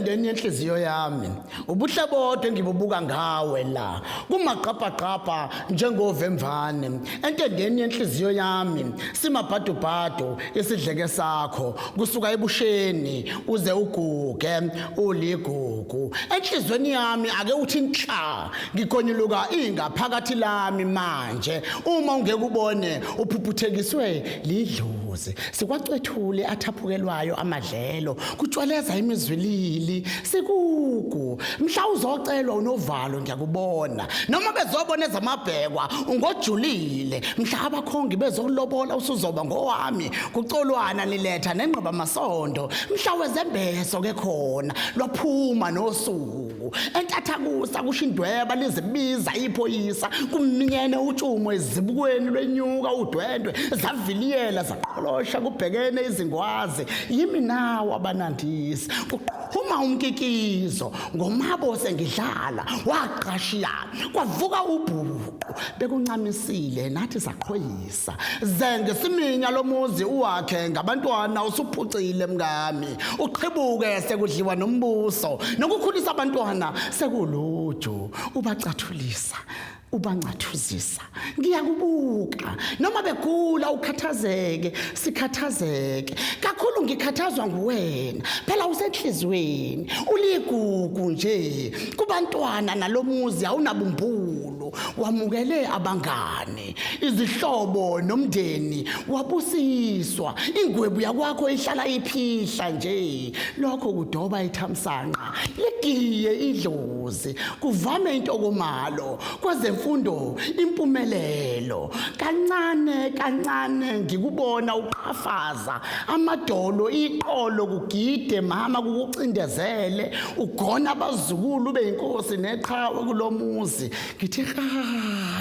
entendeni yenhliziyo yami ubuhle bodwa engibubuka ngawe la kumaqapaqapa njengovemvane entendeni yenhliziyo yami simabhadubhadu isidleke sakho kusuka ebusheni uze uguge uligugu enhlizweni yami ake uthi nhla ngikonyuluka ingaphakathi lami manje uma ungeke ubone uphuphuthekiswe lidlozi sikwacwethule athaphukelwayo amadlelo kutshwaleza imizwilili sikugu mhla uzocelwa unovalo ngiyakubona noma bezobona ezamabhekwa ungojulile mhla abakhongi bezolobola usuzoba ngowami kucolwana niletha nenqaba masondo mhla wezembeso ke khona lwaphuma nosuku entathakusa kushindweba lizibiza iphoyisa kuminyene utshumo ezibukweni lwenyuka udwendwe zaviliyela zaqholosha kubhekene izingwazi yimi nawo abanandisi kuqhuma umkikizo ngomabo sengidlala waqashiya kwavuka ubhuqu bekuncamisile nathi saqhoyisa zenge siminya lomuzi uwakhe ngabantwana usuphucile mngami uqhibuke sekudliwa nombuso nokukhulisa abantwana sekuluju ubacathulisa ubancathuzisa ngiyakubuka noma begula ukhathazeke sikhathazeke kakhulu ngikhathazwa nguwena phela usenhlizweni uligugu nje kubantwana nalomuzi awunabumbulu wamukele abangane izihlobo nomndeni wabusiswa ingwebu yakwakho ihlala iphihla nje lokho kudoba ithamsanqa ligiye idlozi kuvame intokomalo kwezemfundo impumelelo kancane kancane ngikubona uqhafaza amadolo iqolo kugide mama kukucindezele ugona abazukulu beyinkosi neqhawe kulomuzi ngithi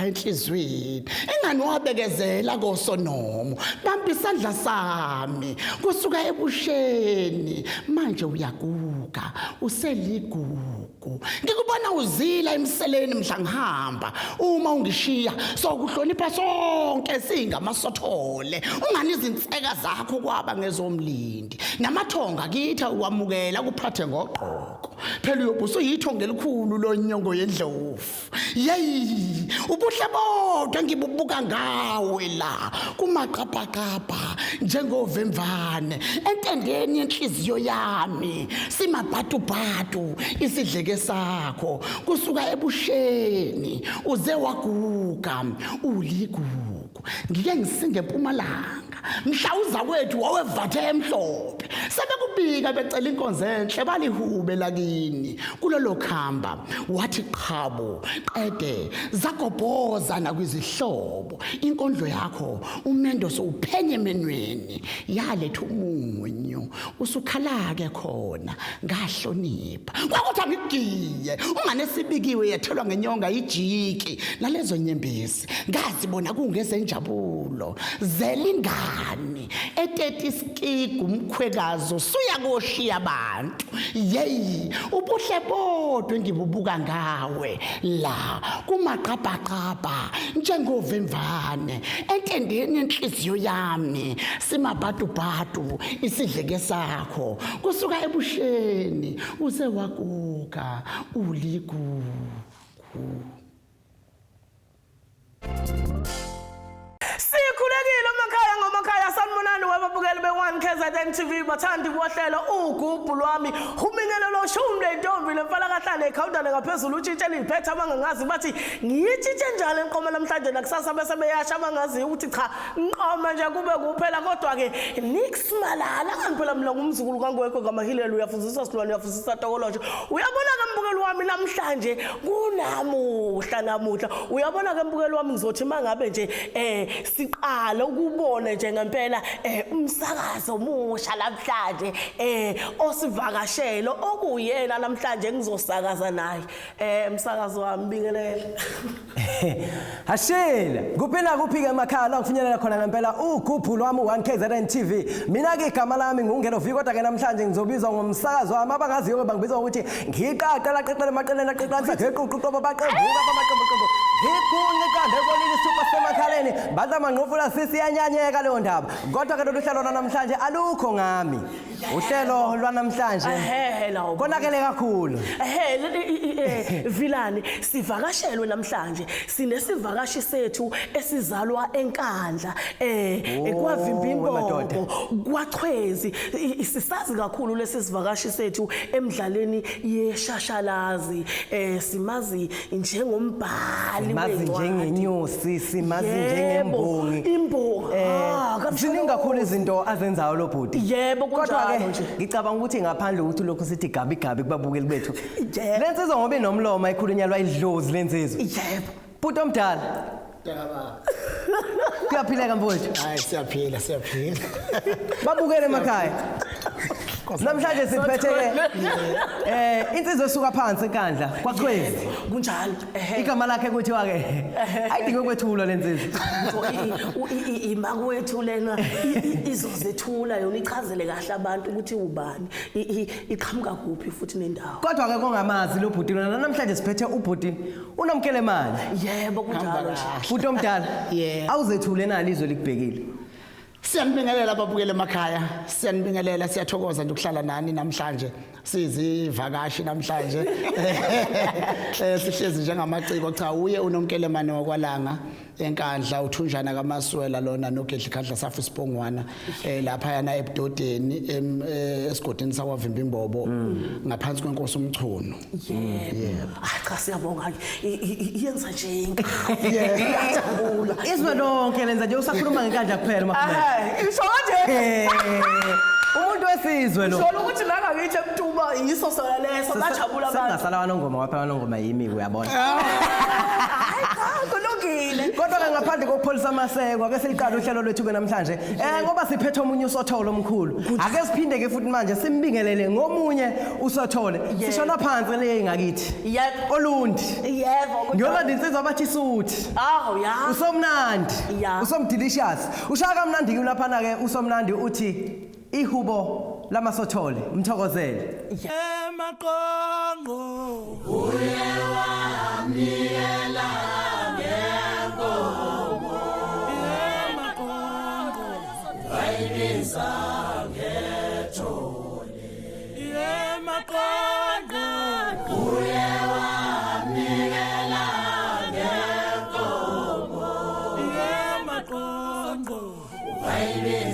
enhlizweni ingani wabekezela kosonomo bamba isandla sami kusuka ebusheni manje uyaguga useligugu ngikubona uzila emseleni mhla ngihamba uma ungishiya sokuhlonipha sonke singamasothole ungani izinseka zakho kwaba ngezomlindi namathonga kitha ukwamukela kuphathe ngoqhoko phela uyobuso yithonga elikhulu lonyongo yendlovu yeyi ubuhle bodwa ngibubuka ngawe la kumaqapaqapa njengovemvane entendeni yenhliziyo yami simabhadubhadu isidleke sakho kusuka ebusheni uze waguga uligugu ngike ngisinge eMpumalanga mhla uza kwethu wawevathe emhlophe sebekubika becela inkonzo enhle balihube lakini kulolo khamba wathi qhabo qede zagobhoza nakwizihlobo inkondlo yakho umendo sowuphenye emenweni yaletha umunyu usukhala ke khona ngahlonipha kwakuthi angigiye ungane sibikiwe yethelwa ngenyonga ijiki nalezo nyembezi ngazibona kungezenjabulo zelingani eteti skigu umkhwekazo suyakoshiya abantu yeyi ubuhle bodwa ngibubuka ngawe la kumaqapaqapa njengovemvane entendeni yenhliziyo yami simabhadubhadu isidleke sakho kusuka ebusheni uze waguga uligugu Sikhulekile emakhaya ngomakhaya sanibonani wababukeli be1 KZN TV bathandi bohlelo ugubhu lwami humingelo lo shumle intombi lemfala kahlale ekhawuntana ngaphezulu utshitshe liphethe abangangazi bathi ngiyitshitshe njalo enqoma namhlanje nakusasa bese beyasha abangazi ukuthi cha nqoma nje kube kuphela kodwa ke Nix Malala kangiphela mina ngumzukulu kangwekho ngamahilelo uyafuzisa silwane uyafuzisa tokolotsho uyabona ke mbukeli wami namhlanje kunamuhla namuhla uyabona ke mbukeli wami ngizothi mangabe nje siqala ukubona nje ngempela umsakazo omusha namhlanje osivakashelo okuyena namhlanje namhlanje ngizosakaza naye umsakazo wami bingelela Hashela kuphela kuphike emakhaya la kufinyelela khona ngempela ugubhulo wami 1KZN TV mina ke igama lami ngungelo viki kodwa ke namhlanje ngizobizwa ngomsakazo wami abangaziyo bangibiza ukuthi ngiqaqela qeqela emaqeleni aqeqanisa ngeququqobo baqembuka bamaqembu ngikhunye kande kolini super semakhaleni badla manqofula sisiyanyanyeka leyo ndaba kodwa ke lolu hlelo namhlanje alukho ngami uhlelo lwanamhlanje lawo konakele kakhulu Vilani sivakashelwe namhlanje sinesivakashi sethu esizalwa enkandla kwavimba imbongo kwachwezi sisazi kakhulu lesi sivakashi sethu emidlalweni yeshashalazi simazi njengombhali simazi njengenyosi simazi njengembongi imbongi ziningi kakhulu izinto azenzayo lo bhuti yebo kodwa ke ngicabanga ukuthi ngaphandle ukuthi lokho sithi gabi gabi kubabukeli bethu lensizwa ngoba inomlomo ayikhulunyalwa idlozi lensizwa yebo bhuti omdala Yaba. kuyaphileka mfowethu Hayi siyaphila. babukele emakhaya namhlanje siphethe insizwe esuka phansi enkandla kwachwezi kunjalo igama lakhe kuthiwa ke ayidinge kwethula lensizwa imakwethu lena izozethula yona ichazele kahle abantu ukuthi ubani iqhamuka kuphi futhi nendawo kodwa ke kongamazi lo bhuti lona namhlanje siphethe ubhuti unomkelemali yebo kunjalo bhuti omdala awuzethule nali izwe likubhekile Siyanibingelela ababukele emakhaya. Siyanibingelela siyathokoza nje ukuhlala nani namhlanje. Sizivakashi namhlanje. Sihlezi njengamaciko cha uye unomkelemane wakwalanga enkandla uthunjana kaMaswela lona nogedli khadla safi sipongwana lapha yana ebudodeni esigodini sakwavimba imbobo ngaphansi kwenkosi umchuno. Yebo. Cha siyabonga yenza nje ingajabula. Izwe lonke lenza nje usakhuluma ngenkandla kuphela mafuna Isho kanje umuntu wesizwe lo Solo ukuthi la ngakithi eMtuba yiso sona leso bajabula abantu sengasala wanongoma waphela wanongoma yimi uyabona kulungile kodwa ke ngaphandle kokupholisa amaseko ake seliqala uhlelo lwethu ke namhlanje ngoba siphethe omunye usotholo omkhulu ake siphinde ke futhi manje simbingelele ngomunye usothole sishona phansi le ngakithi yebo olundi yebo ngiyolanda insizwa abathi suthi ya usomnandi Ya. usomdelicious ushaka mnandi lapha ke usomnandi uthi ihubo lamasothole umthokozele emaqongo uye wamnikela ngenkomo emaqongo wayibiza ngethole emaqongo uye wamnikela ngenkomo emaqongo wayibiza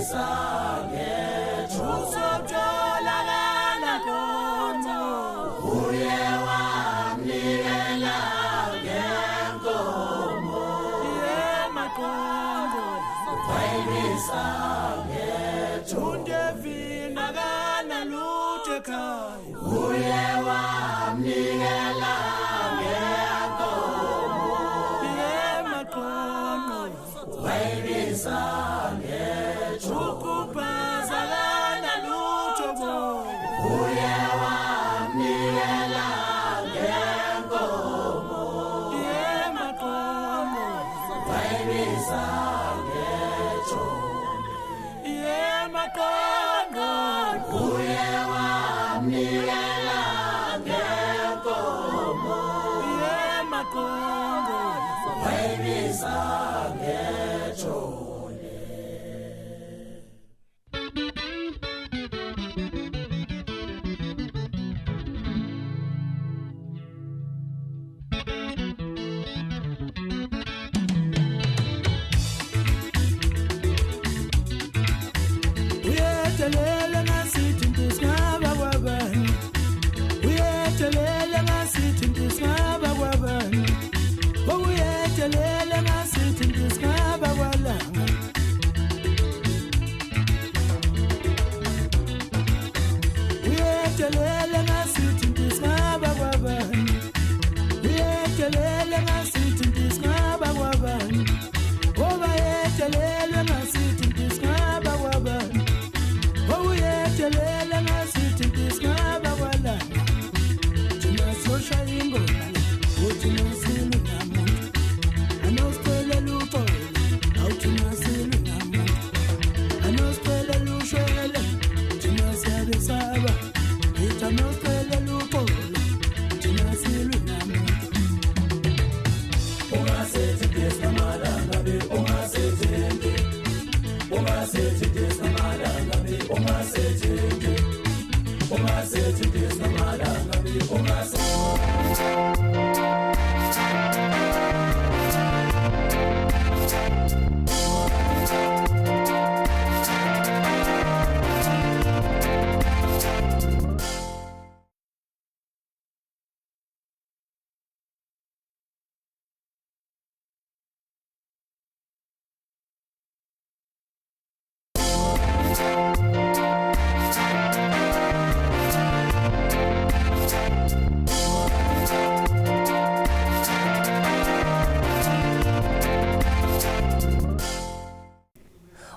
Uyetelele ngasithi ntisaba kwabani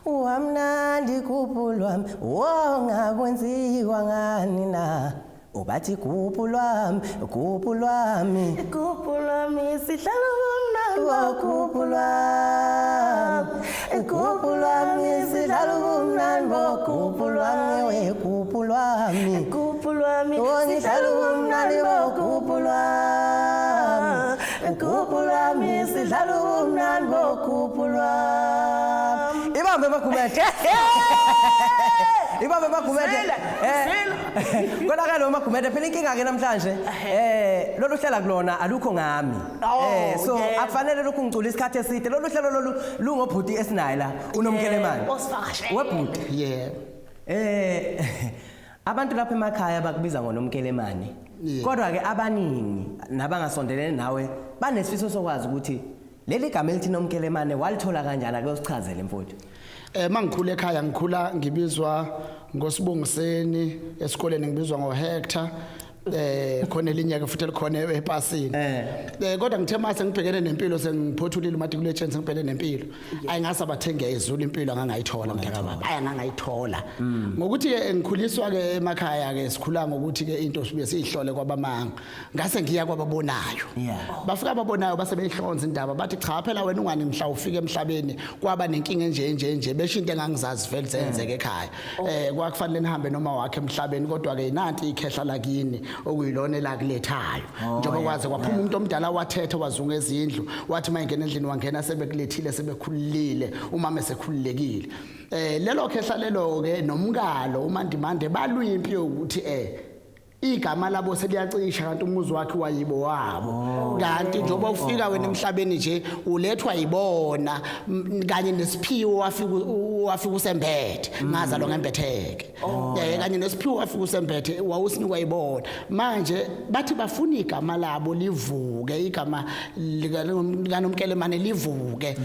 Wamnandi kuphu lwami wongakwenziwa ngani na ubathi kuphu lwami Kuphu lwami sihlala ubumnandi kuphu lwami kuphu lwami sidlala ubumnandi kuphu lwami we kuphu lwami Kuphu lwami sidlala ubumnandi kuphu lwami kuphu lwami sidlala ubumnandi kuphu lwami ibambe makhumete ibambe makhumete kodwa ke lo makhumete phela inkinga ke namhlanje lolu hlela kulona alukho ngami so akufanele lokhu ngicula isikhathi eside lolu hlelo lolu lungobhuti esinayi la unomkelemane osifakashele webhuti yeah abantu lapha emakhaya bakubiza ngonomkelemane kodwa ke abaningi nabangasondelene nawe banesifiso sokwazi ukuthi leli gama elithi nomkelemane walithola kanjani ake usichazele mfowethu mangikhula ekhaya ngikhula ngibizwa ngosibongiseni esikoleni ngibizwa ngoHector khona elinye ke futhi likhona epasini kodwa ngithe mase ngibhekene nempilo sengiphothulile umatriculation sengibhekene nempilo ayingase abathenge izulu impilo angangayithola mntaka baba ayangangayithola ngokuthi ke ngikhuliswa ke emakhaya ke sikhula ngokuthi ke into sibuye siyihlole kwabamanga ngase ngiya kwababonayo bafika ababonayo base beyihlonza indaba bathi cha phela wena ungani mhla ufika emhlabeni kwaba nenkinga nje besho into engangizazi vele zenzeke ekhaya kwakufanele nihambe noma wakhe emhlabeni kodwa ke nanti ikhehla lakini okuyilona elakulethayo njengoba kwaze kwaphuma umuntu omdala wathetha wazunga ezindlu wathi mayingena endlini wangena sebekulethile sebekhululile umama esekhululekile lelo khehla lelo ke nomkalo uMandimande balwimpi ukuthi igama labo seliyacisha kanti umuzi wakhe wayibo wabo kanti njengoba ufika wena emhlabeni nje ulethwa yibona kanye nesiphiwo wafika usembethe ngaza lo ngembetheke kanye nesiphiwo wafika usembethe wawusinikwa yibona manje bathi bafuna igama labo livuke igama likaNomkelemane livuke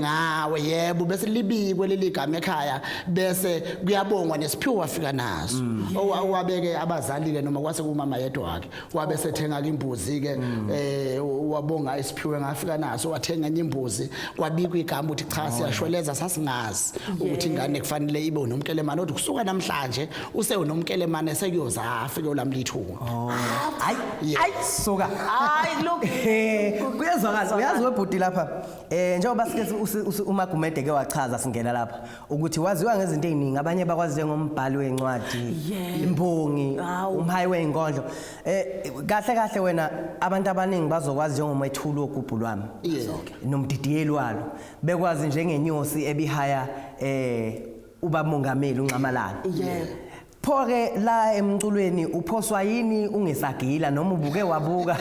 ngawe yebo bese libikwe leli gama ekhaya bese kuyabongwa nesiphiwo wafika naso owabeke abazali ke noma kwase kumama yedwa wakhe wabe sethenga imbuzi ke wabonga isiphiwe ngafika naso wathenga enye imbuzi kwabikwa igama uthi cha siyashweleza sasingazi ukuthi ingane kufanele ibe uNomkelemane kodwa kusuka namhlanje use uNomkelemane sekuyoza afike ulamlithunga hayi soka hayi look kuyezwakala uyazi webhuti lapha njengoba sike uMagumede ke wachaza singena lapha ukuthi waziwa ngezinto eziningi abanye bakwazi ngombhali wencwadi imbongi umhayi weinkondlo kahle wena abantu abaningi bazokwazi njengomethulu ogubhu lwami nomdidiyeli walo bekwazi njengenyosi ebihaya ubamongameli uNcamalala phoke la emculweni uphoswa yini ungesagila noma ubuke wabuka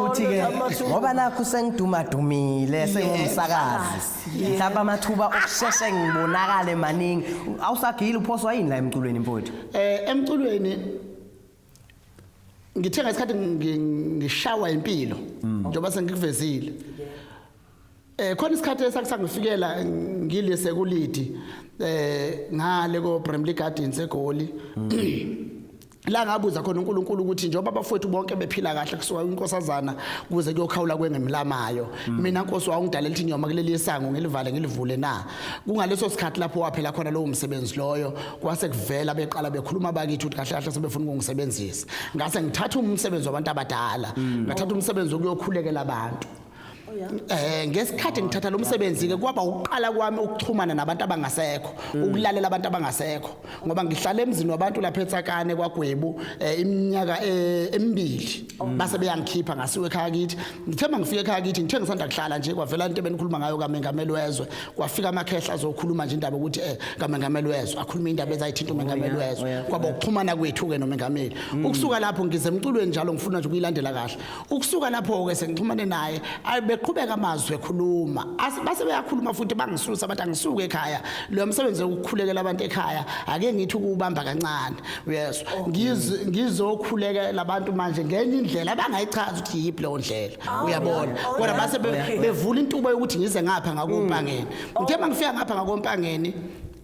ukuthi ke ngoba nakho sengidumadumile sengumsakazi mhlawumbe amathuba okusheshe ngibonakale maningi awusagila uphoswa yini la emculweni mfowethu emculweni ngithenga isikhathi ngishawa impilo njengoba sengikuvezile khona isikhathi esakusangifikela ngilise kulidi ngale ko Bramley Gardens eGoli la ngabuza khona uNkulunkulu ukuthi njengoba abafowethu bonke bephila kahle kusuka inkosazana kuze kuyokhawula kwengemlamayo mina Nkosi wawungidalela ithi nyoma kuleli isango ngilivale ngilivule na kungaleso sikhathi lapho waphela khona lo umsebenzi loyo kwase kuvela beqala bekhuluma bakithi ukuthi kahle kahle sebefuna ukungisebenzisa ngase ngithatha umsebenzi wabantu abadala ngathatha umsebenzi ukuyokhulekela abantu Ngesikhathi ngithatha lo msebenzi ke kwaba uqala kwami ukuxhumana nabantu abangasekho ukulalela abantu abangasekho ngoba ngihlala emzini wabantu lapha eTsakane kwaGwebu iminyaka emibili base beyangikhipha ngasiwe ekhaya kithi ngithemba ngifike ekhaya kithi ngithe ngisanda kuhlala nje kwavela into ebenikhuluma ngayo kaMengameli wezwe kwafika amakhehla azokhuluma nje indaba ukuthi kaMengameli wezwe akhuluma indaba ezayithinta uMengameli wezwe kwaba ukuxhumana kwethu ke noMengameli ukusuka lapho ngize emculweni njalo ngifuna nje ukuyilandela kahle ukusuka lapho ke sengixhumane naye beqhubeka amazwi ekhuluma base beyakhuluma futhi bangisusa abantu angisuke ekhaya lo msebenzi ukukhulekela abantu ekhaya ake ngithi ukubamba kancane yes ngizokhulekela abantu manje ngenye indlela abangayichaza ukuthi yiphi leyo ndlela uyabona kodwa base bevula intubo yokuthi ngize ngapha ngakompangeni ngithemba ngifika ngapha ngakompangeni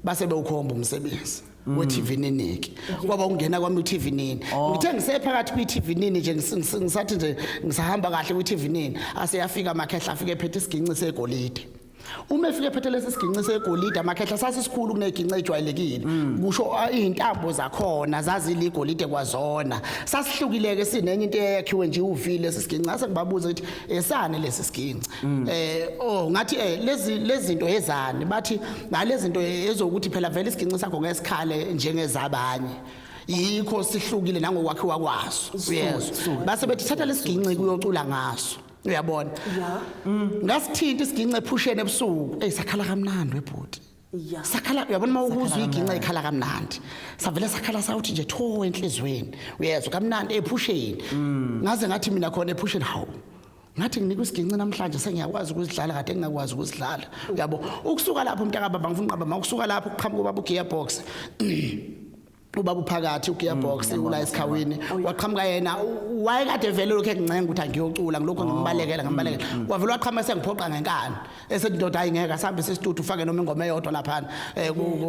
base bewukhomba umsebenzi we-TV Niniki kwaba ungena kwami u-TV Nini ngithe ngisephakathi kwi-TV Nini nje ngisathi nje ngisahamba kahle kwi-TV Nini aseyafika amakhehla afike ephethe isiginci segolide uma efike ephethe lesi siginci segolide amakhehla sasisikhulu kuneginci ejwayelekile kusho izintambo zakhona zaziligolide kwazona sasihlukileke sinenye into eyakhiwe nje uvile lesiginci ase ngibabuza ukuthi esane lesi siginci ngathi lezi zinto ezani bathi ngalezi zinto ezokuthi phela vele isiginci sakho ngesikhale njengezabanye yikho sihlukile nangokwakhiwa kwaso uyezwa base bethi thatha lesiginci kuyocula ngaso uyabona ngasithinta isiginci ephushene ebusuku sakhala kamnandi webhodi sakhala uyabona mawukuzwa iginci ekhala kamnandi savele sakhala sawuthi nje tho enhlizweni uyezwa kamnandi ephusheni ngaze ngathi mina khona ephusheni hawu ngathi nginika isiginci namhlanje sengiyakwazi ukuzidlala kade ngingakwazi ukuzidlala uyabo ukusuka lapho umntaka baba ngifuna uqaba ukusuka lapho kuqhamuka ubaba uGearbox ubaba uphakathi uGearbox ula esikhawini waqhamuka yena wayekade vele lokho engincenga ukuthi angiyocula ngilokho ngimbalekela wavela waqhamuka sengiphoqa ngenkani esethi ndoda ayingeke asambe sesitudio ufake noma ingoma eyodwa lapha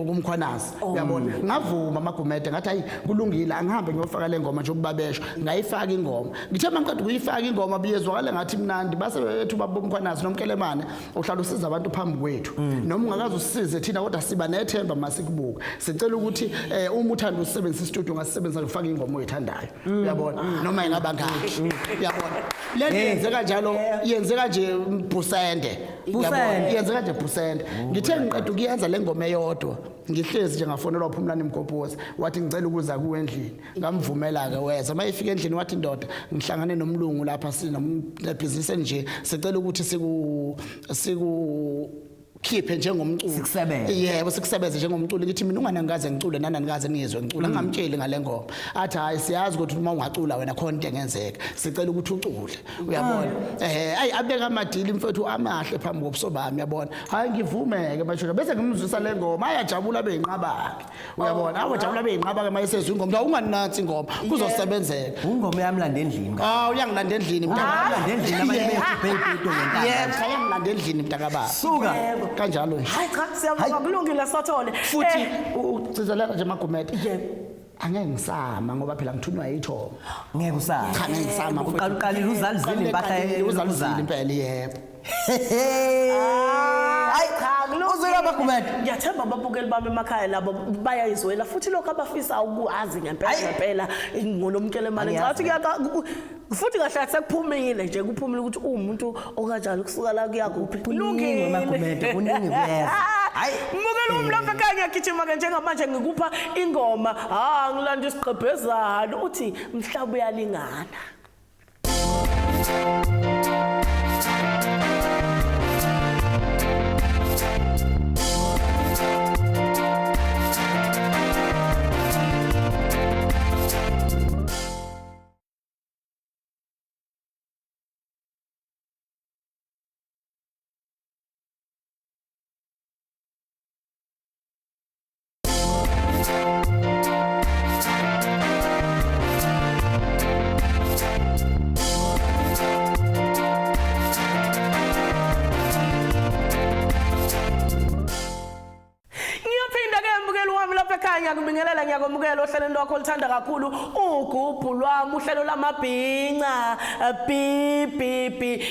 kumkhwanazi uyabona ngavuma amagumede ngathi hayi kulungile angihambe ngiyofaka le ngoma nje ukubabesha ngayifaka ingoma ngithe mangiqeda ukuyifaka ingoma biyezwakala ngathi mnandi base bethu baba bomkhwanazi nomkelemane uhlala usiza abantu phambi kwethu noma ungakaze usisize thina kodwa siba nethemba masikubuka sicela ukuthi uma usebenzisa istudio ngasisebenza ngifaka ingoma oyithandayo uyabona noma ingaba ngakhi uyabona le yenzeka njalo yenzeka nje Busende uyabona yenzeka nje Busende ngithe ngiqeda ukuyenza le ngoma eyodwa ngihlezi nje ngafonelwa uPhumlani Mgobhozi wathi ngicela ukuza kuwe endlini ngamvumela ke weza mayifika endlini wathi ndoda ngihlangane nomlungu lapha sinombusiness nje sicela ukuthi siku khiphe njengomculo yebo sikusebenze njengomculo ngithi mina unganangaze ngicule nanangaze niyezwe ngicula ngamtsheli ngale ngoma athi hayi siyazi ukuthi uma ungacula wena khona into engenzeka sicela ukuthi ucule uyabona abeka amadili mfethu amahle phambi kobusobami uyabona hayi ngivumeke basho bese ngimzwisa le ngoma ayajabula beyinqabake uyabona awajabula beyinqabake mayesezwe ingoma unganansi ingoma kuzosebenzeka ingoma yamlanda endlini uyangilanda endlini mntaka endlini abanye bekhiphe ipeto ngenkani yebo uyangilanda endlini mntaka baba suka kanjalo hayi cha siyabonga kulungile Sathole futhi ucizelela nje amagumede angeke ngisama ngoba phela ngithunywa yitho ngeke usama cha ngeke ngisama uqalile uzalizile impahla uzalizile impela yebo hayi cha uzela amagumede ngiyathemba ababukeli bami emakhaya labo bayayizwela futhi lokho abafisa ukuazi ngempela ngonomkelemane ngathi futhi kahle sekuphumile nje kuphumile ukuthi umuntu okanjalo kusuka la kuyakuphi kulungile amagumede kuningi kuyeza hayi mbukela umlapha ekhaya ngiyagijima ke njengamanje ngikupha ingoma ngilanda isiqhebhezana uthi mhlaba uyalingana ngiyakubingelela ngiyakomukela ohlelweni lwakho lithanda kakhulu ugubhu lwami uhlelo lamabhinca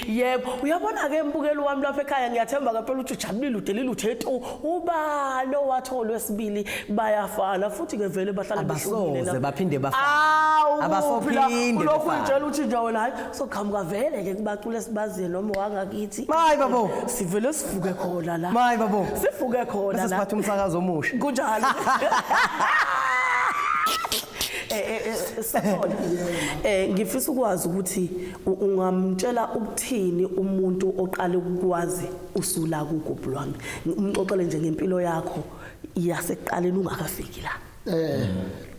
yebo uyabona ke mbukeli wami lapha ekhaya ngiyathemba kaphela ukuthi ujabulile udelile uthethe ubalo watho lwesibili bayafana futhi ke vele bahlala behlukile baphinde bafana Abasophinde ulokhu bafana. utshela uthi nje wena hayi soqhamuka vele ke kubacule sibaziye noma wangakithi Mayi babo. sivele sivuke khona la Mayi babo. sivuke khona Bese la siphatha umsakazo omusha. kunjalo Sakhona ngifisa ukwazi ukuthi ungamtshela ukuthini umuntu oqale ukwazi usula kuGubu lwami umxoxele nje ngempilo yakho yasekuqaleni ungakafiki la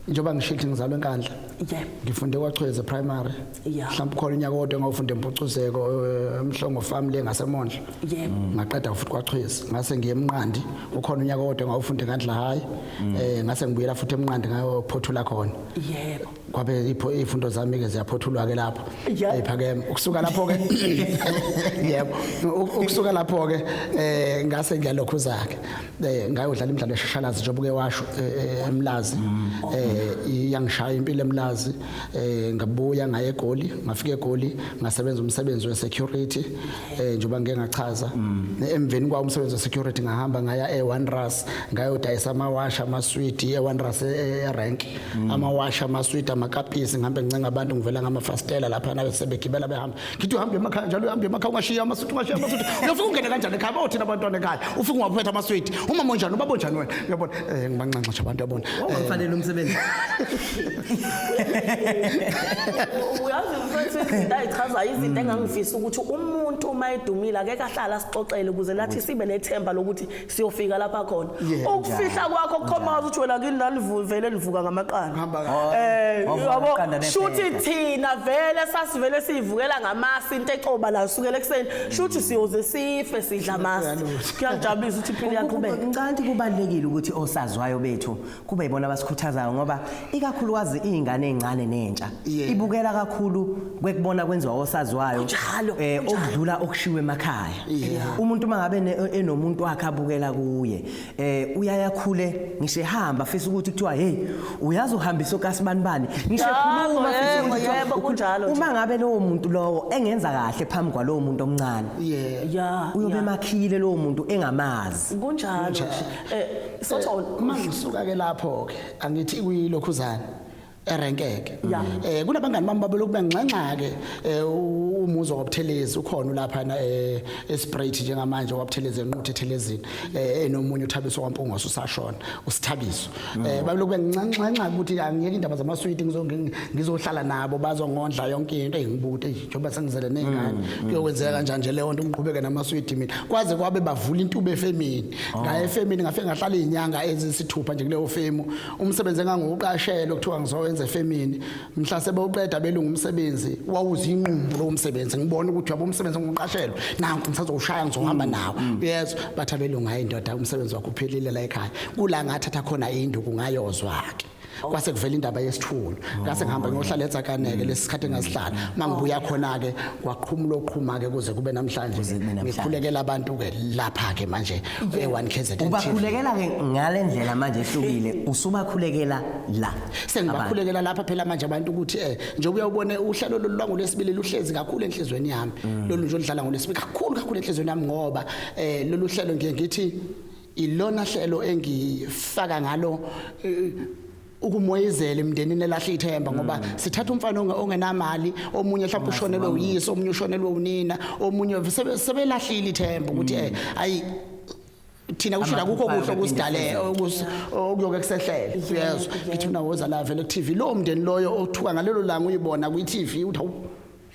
njoba ngishilo ngizalwe enkandla yebo ngifunde kwaChweze primary Yeah. mhlawumbe khona unyaka kodwa ngawufunda eMpucuzeko emhlongo family engasemondla yebo ngaqeda futhi kwaChweze ngase ngiye eMnqandi ukhona unyaka kodwa ngawufunda enkandla high ngase ngibuyela futhi eMnqandi ngayophothula khona yebo kwabe izifundo zami ke ziyaphothulwa ke lapho Yeah. ephakeme ukusuka lapho ke yebo ukusuka lapho ke ngase ngiyalokhuza ke ngayodlala imidlalo eshashalazi njengoba ke washo eMlazi iyangishaya impilo eMlazi ngabuya ngaye eGoli ngafika eGoli ngasebenza umsebenzi we-security njengoba ngeke ngachaza emveni kwa umsebenzi we-security ngahamba ngaya eWonders ngayodayisa amawasha amaswidi eWonders erank amawasha amaswidi amakapisi ngihambe ngicenga abantu ngivela ngamafastela lapha nabe sebegibela behamba ngithi uhambe emakhaya njalo uhambe emakhaya ungashiya amaswidi uyafika ungene kanjani ekhaya bawothina abantwana ekhaya ufika ungaphetha amaswidi uma monjani ubabonjani wena uyabona ngibancanca nje abantu yabona Fanele umsebenzi. uyazi mfethu izinto ayichaza izinto engangifisa ukuthi umuntu uma edumile akeke ahlala sixoxele ukuze nathi sibe nethemba lokuthi siyofika lapha khona ukufihla kwakho kukhomba ukuthi wena kini nalivele livuka ngamaqanda yabo shuthi thina vele sasivele sivukela ngamasi into ecoba la usukela ekseni shuthi siyoze sife sidla amasi kuyajabulisa ukuthi impilo yaqhubeka Ngicanti kubalekile ukuthi osazwayo bethu kube yibona abasikhuthazayo ngoba ikakhulukazi izingane ezincane nentsha ibukela kakhulu kwekubona kwenziwa osazwayo Njalo, okudlula okushiwe emakhaya umuntu mangabe enomuntu wakhe abukela kuye uyayakhule ngisho ehamba afisa ukuthi kuthiwa hey uyazi uhambisa uKasibanibani ngisho ekhuluma yebo kunjalo uma ngabe lowo muntu lowo engenza kahle phambi kwalowo muntu omncane uyobe emakhile lowo muntu engamazi kunjalo sothona mangisuka ke lapho ke angithi kuyilokhuzana erenkeke kunabangani bami babeloku bengxenxa ke umuzo wabuthelezi ukhona lapha na eSprite njengamanje wabuthelezi enquthe ethelezini enomunye uThabiso kwaMpunga usashona usithabiso babeloku bengxenxa ukuthi angiyeke indaba zamaswiti ngizohlala nabo bazongondla yonke into engibude njengoba sengizele nezingane kuyokwenzeka kanjani nje leyo nto ngiqhubeke namaswiti mina kwaze kwabe bavula intube efemini ngaye efemini ngafike ngahlala izinyanga ezisithupha nje kuleyo femu umsebenzi engangiuqashela ukuthiwa ngizowenza efemini mhla sebewuqeda belungu umsebenzi wawuza inqumbu lo umsebenzi ngibona ukuthi yabo umsebenzi ngiqashelwe nanku ngisazowushaya ngizohamba nawo yes bathi abelungu hayi indoda umsebenzi wakho uphelile la ekhaya kula ngathatha khona induku ngayozwa ke kwase kuvela indaba yesithulu ngase ngihamba ngiyohlala eTsakaneke lesikhathi engasihlala mangibuya khona ke kwaqhumula oqhuma ke kuze kube namhlanje ngikhulekela abantu ke lapha ke manje e1KZN ubakhulekela ke ngalendlela manje ehlukile usubakhulekela la sengibakhulekela lapha phela manje abantu ukuthi njengoba uyabona uhlelo lolu lwesibili luhlezi kakhulu enhlizweni yami lolu nje olidlala ngolesibili kakhulu enhlizweni yami ngoba lolu hlelo ngithi ilona hlelo engifaka ngalo ukumoyezela emndenini elahle ithemba ngoba sithatha umfana ongenamali omunye mhlawumbe ushonelwe uyise omunye ushonelwe unina omunye sebelahlile ithemba ukuthi ayi thina kushila kukho kuhle okusidale okuyoke kusehlele yes ngithi mina woza la vele ku TV lo mndeni loyo othuka ngalelo langa uyibona ku TV uthi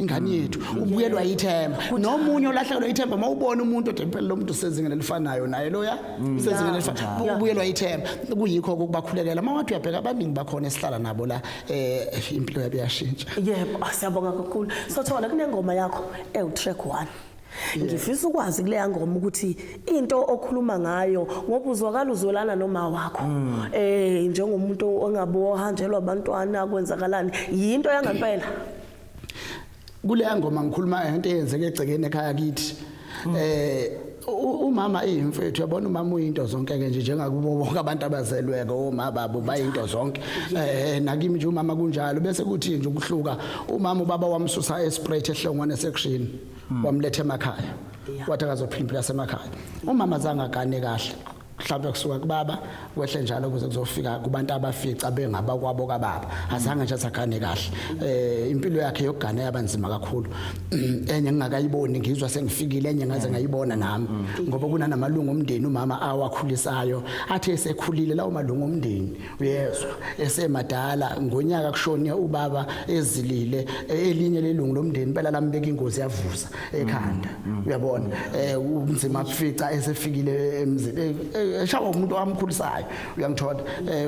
ingane yethu ubuyelwa ithemba nomunye olahlekelwa ithemba mawubona umuntu odempela lo muntu sezingene elifanayo naye loya sezingene elifanayo ubuyelwa ithemba kuyikho ukubakhulekela mawathi uyabheka abaningi bakhona esihlala nabo la impilo yabo yashintsha yebo siyabonga kakhulu sothona kunengoma yakho ewu-track 1 ngifisa ukwazi kuleya ngoma ukuthi into okhuluma ngayo ngoba uzwakala uzolana noma wakho njengomuntu ongabohanjelwa abantwana kwenzakalani yinto yangempela kuleya ngoma ngikhuluma into eyenzeke egcekeni ekhaya kithi umama iyimfethu yabona umama uyinto zonke ke nje njengakubo bonke abantu abazelweke oma babo bayinto zonke nakimi nje umama kunjalo bese kuthi nje ukuhluka umama ubaba wamsusa eSprite ehlongwane section wamletha emakhaya wathi akazophila impilo yasemakhaya umama zange agane kahle mhlawumbe kusuka kubaba kwehle njalo ukuze kuzofika kubantu abafica bengaba kwabo kababa azange nje athakane kahle impilo yakhe yokugana yabanzima kakhulu enye ngingakayiboni ngizwa sengifikile enye ngaze ngayibona nami ngoba kunanamalungu omndeni umama awakhulisayo athi esekhulile lawo malungu omndeni uyezwa esemadala ngonyaka kushone ubaba ezilile elinye lelungu lomndeni phela lambeka ingozi yavusa ekhanda uyabona umzima kufica esefikile emzini eshawa umuntu wamkhulisayo uyangithola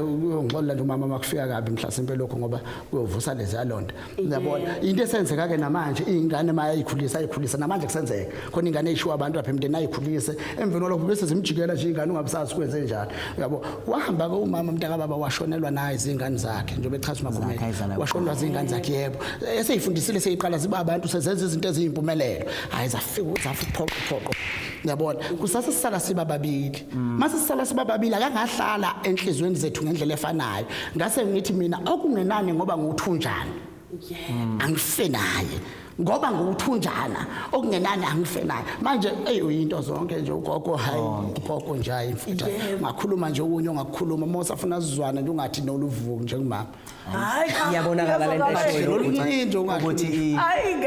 uyongixolela nje umama makufika kabi mhlasimpe lokho ngoba kuyovusa lezi yalonda uyabona into esenzeka ke namanje ingane mayayikhulisa namanje kusenzeka khona ingane eyishiwa abantu apha emnteni ayikhulise emveni lokho bese zimjikela nje ingane ungabusazi kwenze njalo uyabo wahamba ke umama mntaka baba washonelwa naye izingane zakhe njengoba echaza umakhumela washonelwa izingane zakhe yebo eseyifundisile seyiqala ziba abantu sezenza izinto eziyimpumelelo hayi zafika uphoqo uyabona kusase sisala siba babili mase sisala siba babili akangahlala enhlizweni zethu ngendlela efanayo ngase ngithi mina okungenani ngoba nguthunjana angife naye ngoba nguthunjana okungenani angife naye manje uyinto zonke nje ugogo hayi ugogo nje ayimfutha ngakhuluma nje unye ongakukhuluma mose afuna sizwana nje ungathi noluvuku nje ngimama hayi iyabonakala lento eshoyo oluningi ukuthi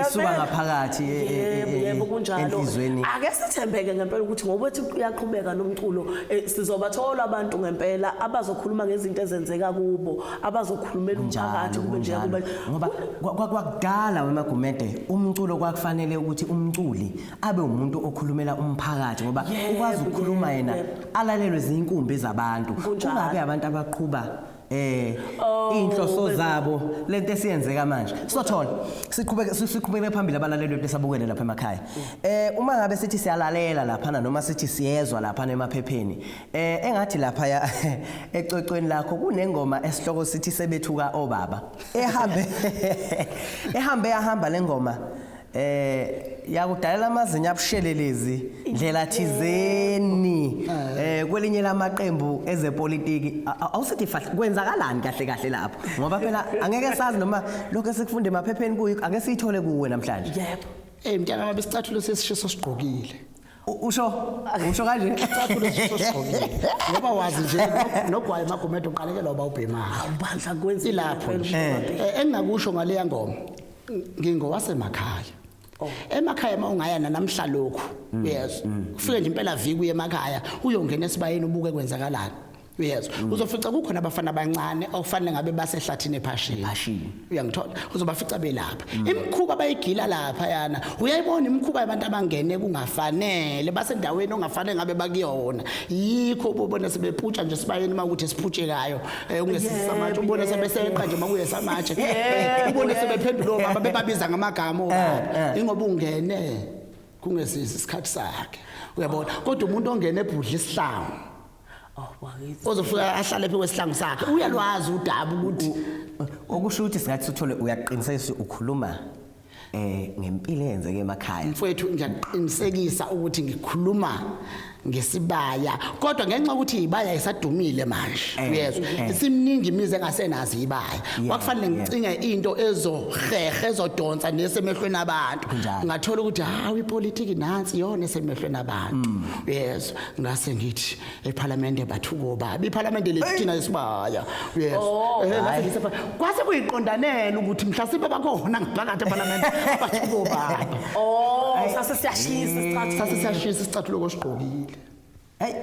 isuka ngaphakathi yebo kunjalo enhlizweni ake sithembeke ngempela ukuthi ngoba uthi uyaqhubeka nomculo sizobathola abantu ngempela abazokhuluma ngezinto ezenzeka kubo abazokhulumela umphakathi kube nje kuba ngoba kwakudala weMagumede umculo kwakufanele ukuthi umculi abe umuntu okhulumela umphakathi ngoba ukwazi ukukhuluma yena alalelwe izinkumbi zabantu kungabe abantu abaqhuba inhloso zabo lento esiyenzeka manje sothola siqhubeke phambili abalaleli besabukele lapha emakhaya uma ngabe sithi siyalalela lapha noma sithi siyezwa lapha emaphepheni engathi lapha ecocweni lakho kunengoma esihloko sithi sebethuka obaba ehamba lengoma yakudalela amazinya abushelelezi ndlela thizeni kwelinye lamaqembu ezepolitiki awusithi kwenzakalani kahle lapho ngoba phela angeke sazi noma lokho esikufunde emaphepheni kuyi ake siyithole kuwe namhlanje yebo mntana ngabe sicathulo sesishiso sigqokile usho kanje sicathulo sesishiso sigqokile ngoba wazi nje nogwaye Magumede uqalekela uba ubhema ubandla kwenza ilapho engingakusho ngale ngoma ngingowasemakhaya emakhaya mawungaya namhla lokho yes ufike nje impela viki uye emakhaya uyongena esibayeni ubuke kwenzakalani yes uzofica kukhona abafana abancane okufanele ngabe basehlathini ephashini uyangithola uzobafica belapha imikhuba abayigila lapha yana uyayibona imikhuba yabantu abangene kungafanele basendaweni ongafanele ngabe bakuyona yikho ubone sebephutsha nje sibayeni makuthi siphutsekayo ungesisa manje ubone sebeseqa nje makuye samatshe ubone sebephendula obaba bebabiza ngamagama obaba ingoba ungene kungesisi isikhathi sakhe uyabona kodwa umuntu ongene ebhudla isihlangu ozofika ahlale phe kwesihlangu sakhe uyalwazi udaba ukuthi okusho ukuthi singathi uthole uyaqinisekisa ukhuluma ngempilo eyenzeke emakhaya mfowethu ngiyaqinisekisa ukuthi ngikhuluma ngesibaya kodwa ngenxa ukuthi ibaya isadumile manje uyezwa simningi imize engasenazi ibaya kwakufanele ngicinge into ezohehe ezodonsa nesemehlweni abantu ngathola ukuthi hawu ipolitiki nansi yona esemehlweni abantu uyezwa ngase ngithi eParliament bathuko babi iParliament lethina isibaya uyezwa kwase kuyiqondanela ukuthi mhlasimbe bakhona ngaphakathi eParliament bathuko babi sase siyashisa isicathulo kosigqokile hey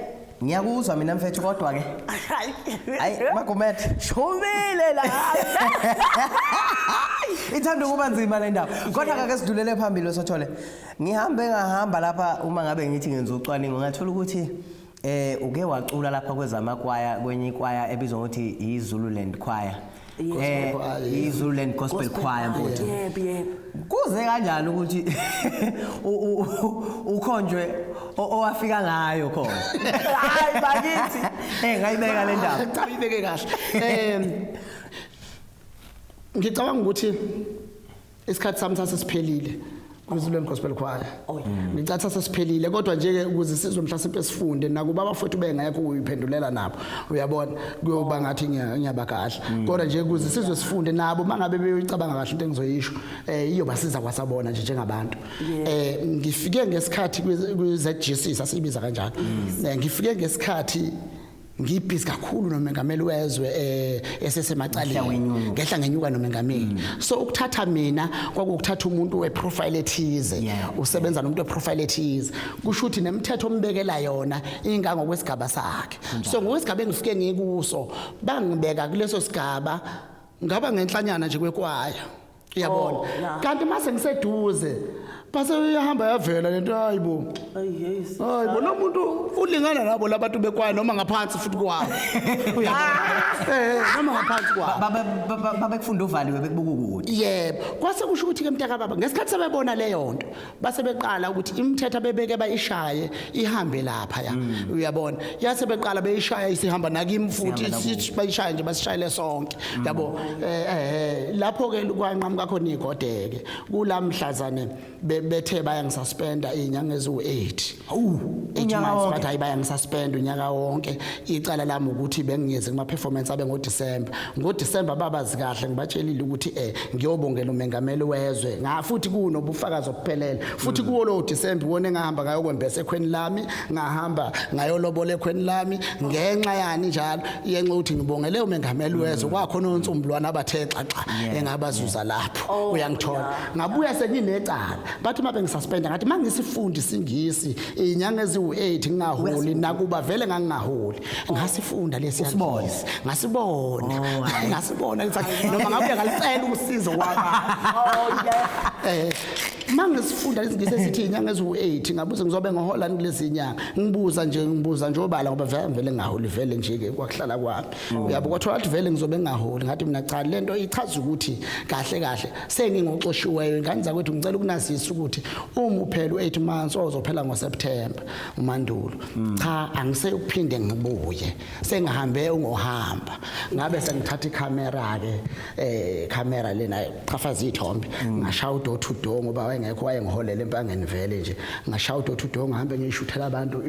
ngiyakuzwa mina mfethu kodwa ke hayi Magumede shomile la ithanda ukuba nzima le ndaba kodwa ake sidulele phambili sothole ngihamba lapha uma ngabe ngithi ngenza ucwaningo ngathola ukuthi uke wacula lapha kwezamakwaya kwenye ikwaya ebizwa ukuthi iZululand Choir iZululand Gospel Choir mfowethu yebo kuze kanjani ukuthi ukhonjwe owafika ngayo khona hayi bakithi ngayibeka le ndaba cha ibeke kahle ngicabanga ukuthi isikhathi sami sasesiphelile kuZululand Gospel Choir ngicatha sesiphelile kodwa nje ke ukuze sizwe mhlasimpe sifunde nakuba abafowethu bengekho uyiphendulela nabo uyabona kuyoba ngathi ngiyaba kahle kodwa nje ukuze sizwe sifunde nabo mangabe beyicabanga kahle into engizoyisho iyobasiza kwasabona nje njengabantu ngifike ngesikhathi kwiZGC sasibiza kanjalo ngifike ngesikhathi ngibhizi kakhulu nomengameli wezwe esesemacaleni ngehla ngenyuka nomengameli so ukuthatha mina kwakukuthatha umuntu weprofile ethize usebenza nomuntu weprofile ethize kusho ukuthi nemithetho ombekela yona ingango kwesigaba sakhe so ngokwesigaba engifike ngikuso bangibeka kuleso sigaba ngaba ngenhlanyana nje kwekwaya uyabona kanti mase ngiseduze base uyahamba yavela lento hayibo hayibo lo muntu ulingana nabo labantu bekwaya noma ngaphansi futhi kwabo noma ngaphansi kwabo babekufunda uvaliwe bekubuka ukuthi yebo kwase kusho ukuthi ke mntaka baba ngesikhathi sebebona leyo nto base beqala ukuthi imithetho bebeke bayishaye ihambe lapha ya uyabona yase beqala beyishaya isihamba nakimi futhi sithi bayishaye nje basishayele sonke yabo lapho ke kwanqamuka khona igodeke kulamhlazane bethe bayangisaspenda inyanga ezu8 unyaka wonke bathi bayangisaspenda unyaka wonke icala lami ukuthi bengiyeze kuma performance abe ngoDisemba babazi kahle ngibatshelile ukuthi ngiyobongela umengameli wezwe futhi kunobufakazi obuphelele futhi kuwo lo Disemba wona engahamba ngayo kwembese ekhweni lami ngahamba ngayolobola ekhweni lami ngenxa yani njalo yenxa ukuthi ngibongele umengameli wezwe kwakhona onsumbulwana abathe xaxa engabazuza lapho uyangithola ngabuya senginecala bathi mabe ngisuspenda ngathi mangisifundi singisi inyanga eziwu8 ngingaholi nakuba vele ngangingaholi ngasifunda lesiyasibona ngasibona noma ngabuya ngalicela usizo kwaba mangisifunda izingisi esithi inyanga eziwu8 ngabuze ngizobe ngohola kulezi inyanga ngibuza nje obala ngoba vele ngaholi vele nje ke kwakuhlala kwami uyabo kwathola ukuthi vele ngizobe ngaholi ngathi mina cha lento ichaza ukuthi kahle sengingoxoshiweyo ingane zakwethu ngicela ukunazisa ukuthi uma uphela u8 months ozophela ngoSeptember umandulo cha angisekuphinde ngibuye sengihambe ungohamba ngabe sengithatha iCamera ke camera lena qafaza ithombe ngashaya door to door ngoba wayengekho wayengiholela empangeni vele nje ngashaya door to door ngihambe ngiyishuthela abantu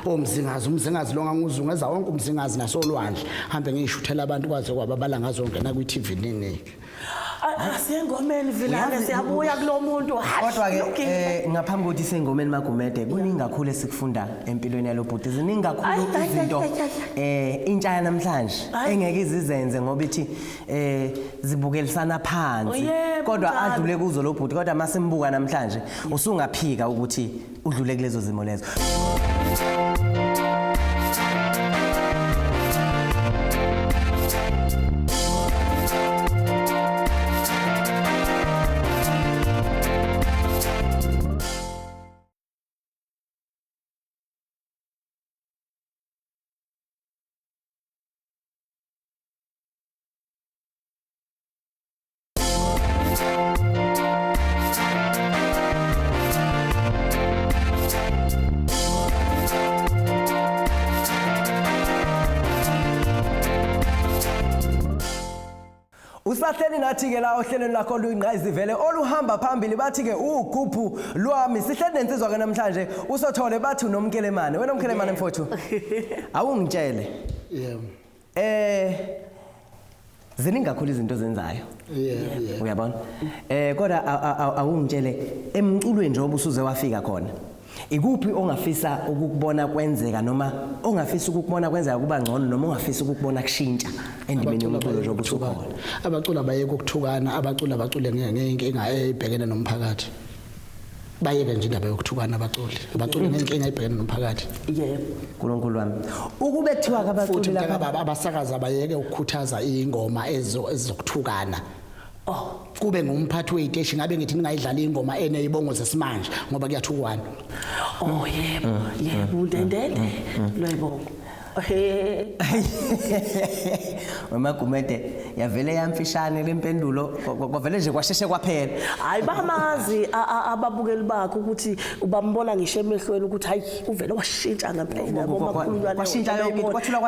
umzingazi lo nganguzungeza wonke umzingazi nasolwandle hambe ngiyishuthela abantu kwaze kwababala ngazongena kwiTV nini asiyengomeni vilane siyabuya kulomuntu kodwa ke ngaphambi kokuthi sengomeni Magumede kuningi kakhulu esikufunda empilweni yalobhuti ziningi kakhulu izinto intsha namhlanje engeke izizenze ngoba ithi zibukelisana phansi kodwa adlule kuzo lobhuti kodwa masimbuka namhlanje usungaphika ukuthi udlule kulezo zimo lezo Usahleli nathi ke la ohlelweni lakho luyingqayizivele oluhamba phambili bathi ke uguphu lwami sihleli nensizwa ke namhlanje usothole bathi unomkelemane wena umkelemane mfowethu awungitshele ziningi kakhulu izinto zenzayo uyabona kodwa awungitshele emculweni nje obusuze wafika khona ikuphi ongafisa ukukubona kwenzeka noma ongafisa ukukubona kwenzeka kuba ngcono noma ongafisa ukukubona kushintsha endimeni yomculo nje obuthukana abaculi abayeke ukuthukana abaculi ngeenkinga ebhekene nomphakathi bayeke nje indaba yokuthukana abaculi ngeenkinga ebhekene nomphakathi yebo uNkulunkulu wami ukube kuthiwa kabaculi lapha abasakaza bayeke ukukhuthaza ingoma ezokuthukana kube ngumphathi weiteshi ngabe ngithi ningayidlala ingoma eneyibongo zesimanje ngoba kuyathukwana yebo undendele loyibongo Magumede yavele yamfishane lempendulo kwavele nje kwasheshe kwaphela hayi bamazi ababukeli bakho ukuthi ubambona ngisho emehlweni ukuthi hayi uvele washintsha ngempela ngoba khululwana kwashintsha yonke kwathula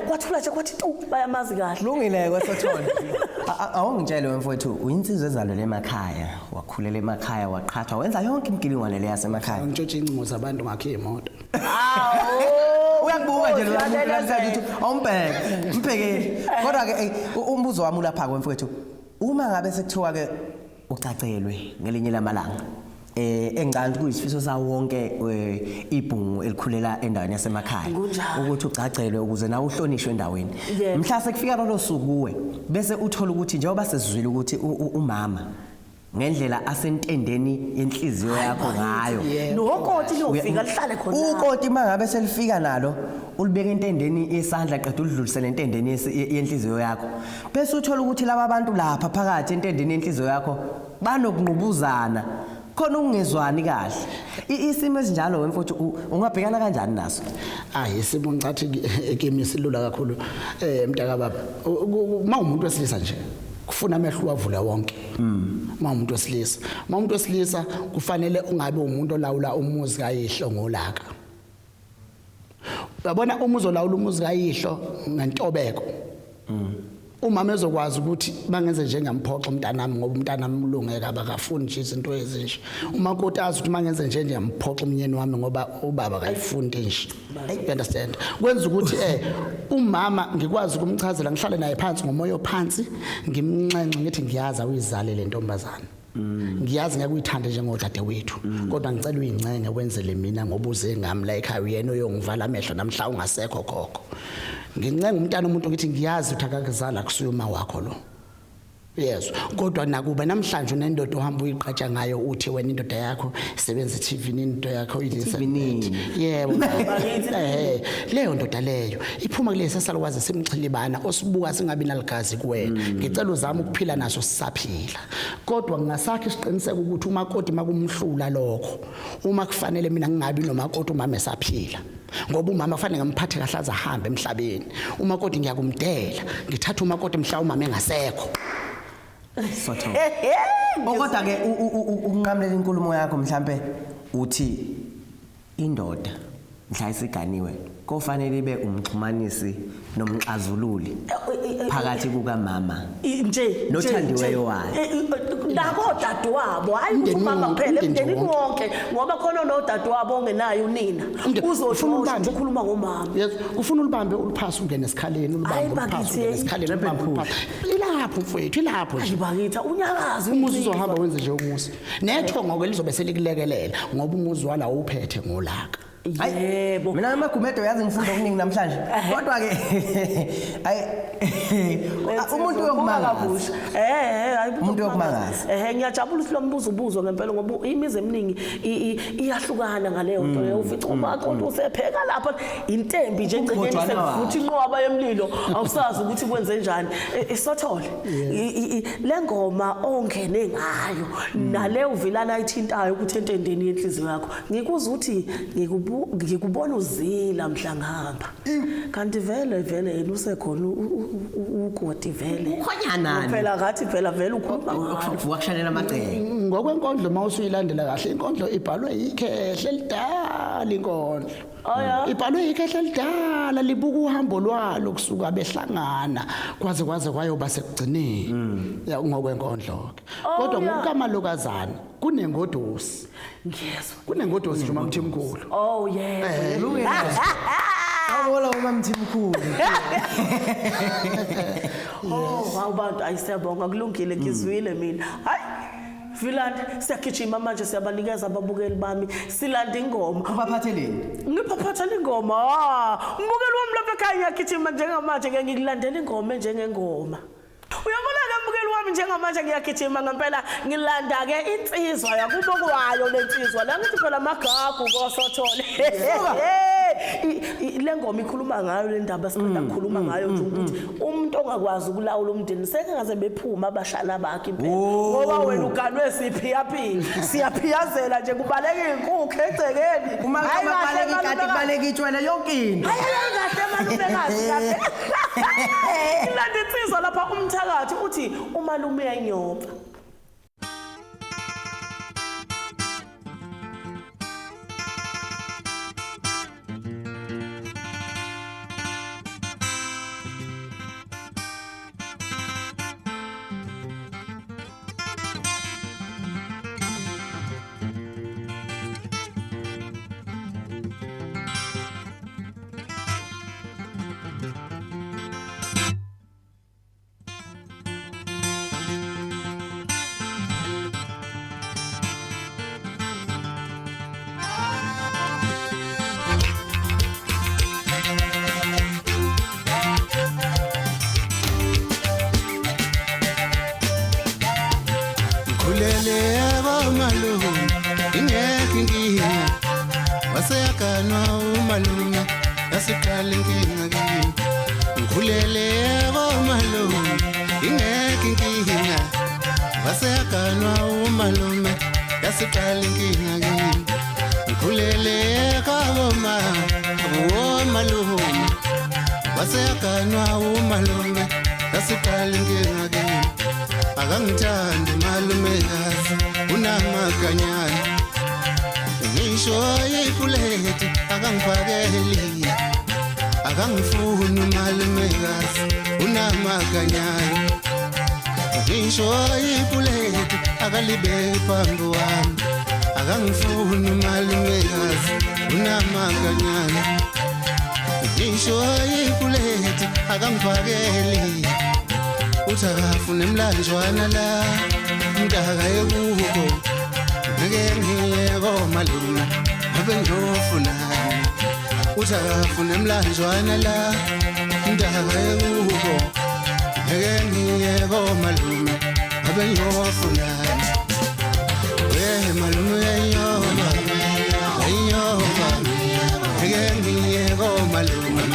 kwathula nje kwathi bayamazi kahle lungile kwesothola Awungitshele mfowethu uyinsizwe ezalelwe emakhaya wakhulela emakhaya waqhathwa wenza yonke imgilingwane le yasemakhaya. Ngitshothe incingo zabantu ngakhe imoto. Uyakubuka nje lo muntu awumbheke mbhekeli. Kodwa ke umbuzo wami lapha kwemfowethu uma ngabe sekuthiwa ke ucacelwe ngelinye lamalanga engicanda kuyisifiso sawo wonke ibhungu elikhulela endaweni yasemakhaya ukuthi ucacelwe ukuze nawe uhlonishwe endaweni. Mhla sekufika lo suku kuwe bese uthola ukuthi njengoba sesizwile ukuthi umama ngendlela asentendeni yenhliziyo yakho ngayo nokoti lofika lihlale khona ukoti mangabe selifika nalo ulibeka entendeni yesandla qeda udlulisele entendeni yenhliziyo yakho bese uthola ukuthi laba abantu lapha phakathi entendeni yenhliziyo yakho banokungqubuzana khona ungezwani kahle isimo esinjalo wemfowethu ungabhekana kanjani naso? Isimo ngicathi ekemisi lula kakhulu mntaka baba mawumuntu wesilisa nje kufuna amehlo avula wonke. Mawumuntu wesilisa kufanele ungabe umuntu olawula umuzi kayihlo ngolaka. Uyabona umuzi olawula umuzi kayihlo ngentobeko. Umama ezokwazi ukuthi bangenze njengamphoxa umntanami ngoba umntanami ulungeke abakafuni nje izinto ezinje. Umakoti azi ukuthi mangenze nje ngiyamphoxa umnyeni wami ngoba ubaba akayifundi nje. You understand? Kwenza ukuthi umama ngikwazi ukumchazela ngihlale naye phansi ngomoya ophansi ngimnxenxe ngithi ngiyaza uyizale le ntombazana. Ngiyazi ngeke uyithande njengodade wethu kodwa ngicela uyincenge wenzele mina ngoba uze ngami la ekhaya uyena oyongivala amehlo namhla ungasekho khokho. Ngincenga umntana umuntu ngithi ngiyazi ukuthi akakuzala kusuyuma wakho lo. Yes, kodwa nakuba namhlanje unendoda ohamba uyiqhatsha ngayo uthi wena indoda yakho isebenza TV into yakho uyilisa. Yebo. Leyo ndoda leyo iphuma kule sasalukwazi simxhilibana osibuka singabi naligazi kuwena. Ngicela uzame ukuphila naso sisaphila. Kodwa ngingasakhe isiqiniseko ukuthi umakoti makumhlula lokho. Uma kufanele mina ngingabi nomakoti umama esaphila. Ngoba umama kufanele ngimphathe kahle azahambe emhlabeni. Umakoti ngiyakumdela ngithatha umakoti mhla umama engasekho. Sotho. Okodwa ke ukunqamlela inkulumo yakho mhlambe uthi indoda mhla isiganiwe kofanele ibe umxhumanisi nomxazululi phakathi kuka mama nje nothandiweyo wayo nako dadewabo hayi umama kuphela emndenini wonke ngoba khona nodadewabo ongenayo unina uzofuna ukukhuluma ngomama. Yes, ufuna ulibambe uliphasa ungene esikhaleni ulibambe uliphasa ungene esikhaleni ubambe ilapho mfowethu ilapho nje ayibakitha unyakazi umuzi uzohamba wenze nje umuzi nethongo lizobe selikulekelela ngoba umuzi wala uphethe ngolaka. Yebo mina amagumedo yazi ngifunda okuningi namhlanje kodwa ke umuntu yokumangaza umuntu yokumangaza ngiyajabula ukuthi lo mbuzo ubuzwa ngempela ngoba imizi eminingi iyahlukana ngaleyo nto leyo ufica umakoti usepheka lapha intembi nje engcekeni sekuvuthi inqwaba yemlilo awusazi ukuthi kwenze njani isothole le ngoma ongene ngayo nale uvilana ayithintayo ukuthi entendeni yenhliziyo yakho ngikuza ukuthi ngikubona uzila mhla ngihamba kanti vele yena usekhona ukoti vele ukhonyanani phela ngathi phela vele ukhuluma ngawo wakushalela amaceke ngokwenkondlo mawusuyilandela kahle inkondlo ibhalwe ikhehle lidala inkondlo ibhalwe ikhehle lidala libuka uhambo lwalo kusuka behlangana kwaze kwayoba sekugcineni ngokwenkondlo kodwa ngokukamalokazana kunengodosi ngiyezwa kunengodosi nje uMamthimkhulu awubola uMamthimkhulu abantu ayisiyabonga kulungile ngizwile mina hayi Vilandi siyagijima manje siyabanikeza ababukeli bami silanda ingoma ubaphatheleni ngiphatheleni ingoma umbukeli wami lapha ekhaya ngiyagijima njengamanje ngeke ngikulandele ingoma njengengoma uyabona ke mbukeli wami njengamanje ngiyagijima ngempela ngilanda ke insizwa yakubo kwayo lensizwa la ngithi phela amagagu kosothole le ngoma ikhuluma ngayo le ndaba siqeda ukukhuluma ngayo nje ukuthi umuntu ongakwazi ukulawula umndeni sekengaze bephuma abashala bakhe impela ngoba wena uganwe siyaphiyazela nje kubaleka inkukhu egcekeni uma kubaleka ikati kubaleka itshwele yonke into kahle malumekazi kahle ilanda insizwa lapha umthakathi uthi umalume yanyoba malume ingekho inkinga waseyaganwa umalume yasiqala inkinga kimi ngikhulele yebo malume ingekho inkinga waseyaganwa umalume yasiqala inkinga kimi ngikhulele yebo malume waseyaganwa umalume yasiqala inkinga kimi akangithandi malumekazi unamaganyana ngisho yipuleti akangifakeli akangifuni malumekazi unamaganyana ngisho yipuleti akalibeki phambi wami akangifuni malumekazi unamaganyana ngisho yipuleti akangifakeli uthakafuna emlanjwana la mntaka yekuko ngeke ngiyeko malume abe ngiyofunani uthakafuna emlanjwana la mntaka yekuko ngeke ngiyeko malume abe ngiyofunani malume yeyoma ngeke ngiyeko malume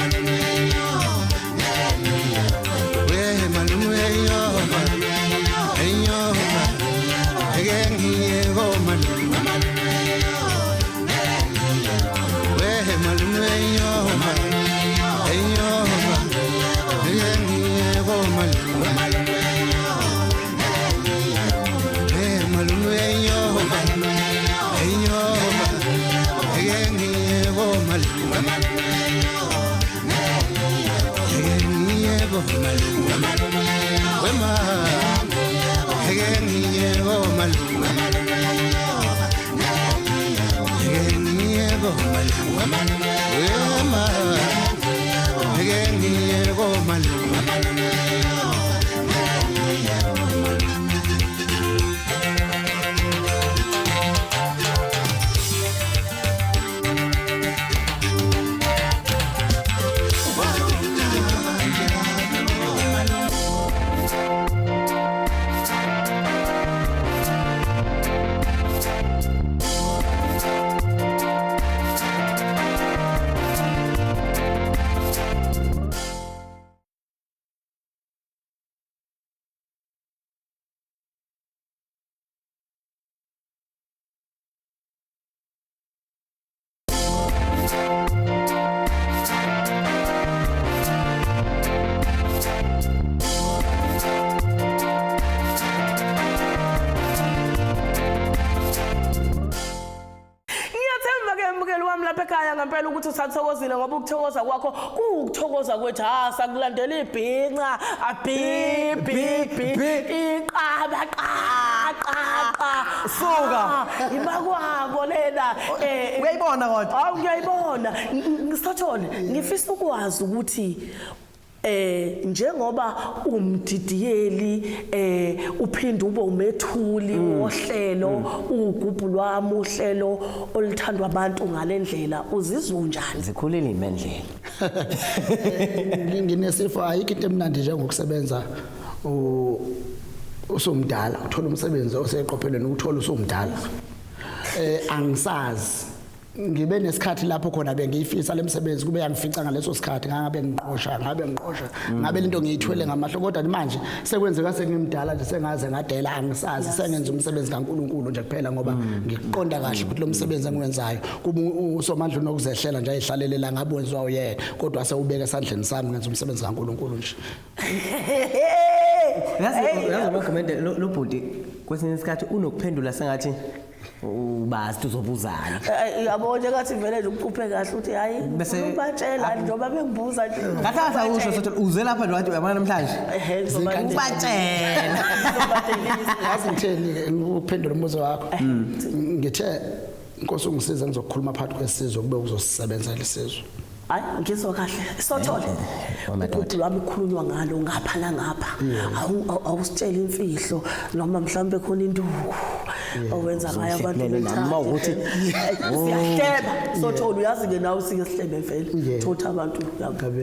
ngempela ukuthi usathokozile ngoba ukuthokoza kwakho kuukuthokoza kwethu sakulandela ibhinqa iqaba suka imakwabo lena uyayibona kodwa hawu ngiyayibona ngisathole ngifisa ukwazi ukuthi njengoba umdidiyeli uphinde ube umethuli wohlelo ugubhu lwami uhlelo oluthandwa abantu ngalendlela uzizwa njani zikhulile imendlela nginesifo ayikho into emnandi njengokusebenza usumdala uthola umsebenzi oseqophelweni uthola usumdala angisazi ngibe nesikhathi lapho khona bengiyifisa lemsebenzi kube yangifica ngaleso sikhathi ngabe ngiqosha ngabe lento ngiyithwele ngamahlo kodwa manje sekwenzeka sengimdala nje sengaze ngadela angisazi sengenza umsebenzi kaNkuluNkulu nje kuphela ngoba ngiqonda kahle ukuthi lo msebenzi engiwenzayo kuba usomandla nokuzehlela nje ayihlalelela ngabonzwa uye kodwa asewubeka esandleni sami ngenza umsebenzi kaNkuluNkulu nje yazi makhomende lo bhuti kwesinye isikhathi unokuphendula sengathi ubazi uzobuzana yabo nje ngathi vele nje ukuquphe kahle uthi hayi ubatshela njengoba bengibuza nje ngathi usho sothi uze lapha nje wathi uyabona namhlanje ubatshela yazi ngitheni ukuphendula umbuzo wakho ngithe inkosi ungisiza ngizokukhuluma phakathi kwesizwe kube uzosebenzela isizwe hayi ngizwa kahle sothole ukuthi lwami khulunywa ngalo ngapha la ngapha awusitshela imfihlo noma mhlambe khona induku owenza ngayo abantu noma ukuthi siyahleba sothole uyazi ke nawe sike sihlebe vele thotha abantu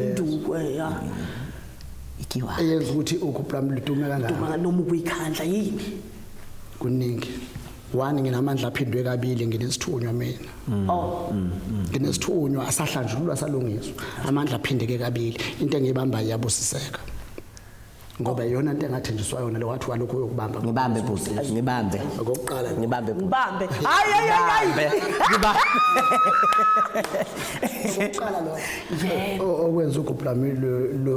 induku ya ikiwa eyenza ukuthi ukuplamla udume kangaka noma ukuyikhandla yini kuningi one nginamandla aphindwe kabili nginesithunywa mina nginesithunywa asahlanjulwa salungiswa amandla aphindeke kabili into engiyibamba iyabusiseka ngoba iyona into engathenjiswa yona le wathi walokho uyokubamba ngibambe bhuti ngibambe okokuqala ngibambe bhuti Mbambe hayi okokuqala lo okwenza ugubhlami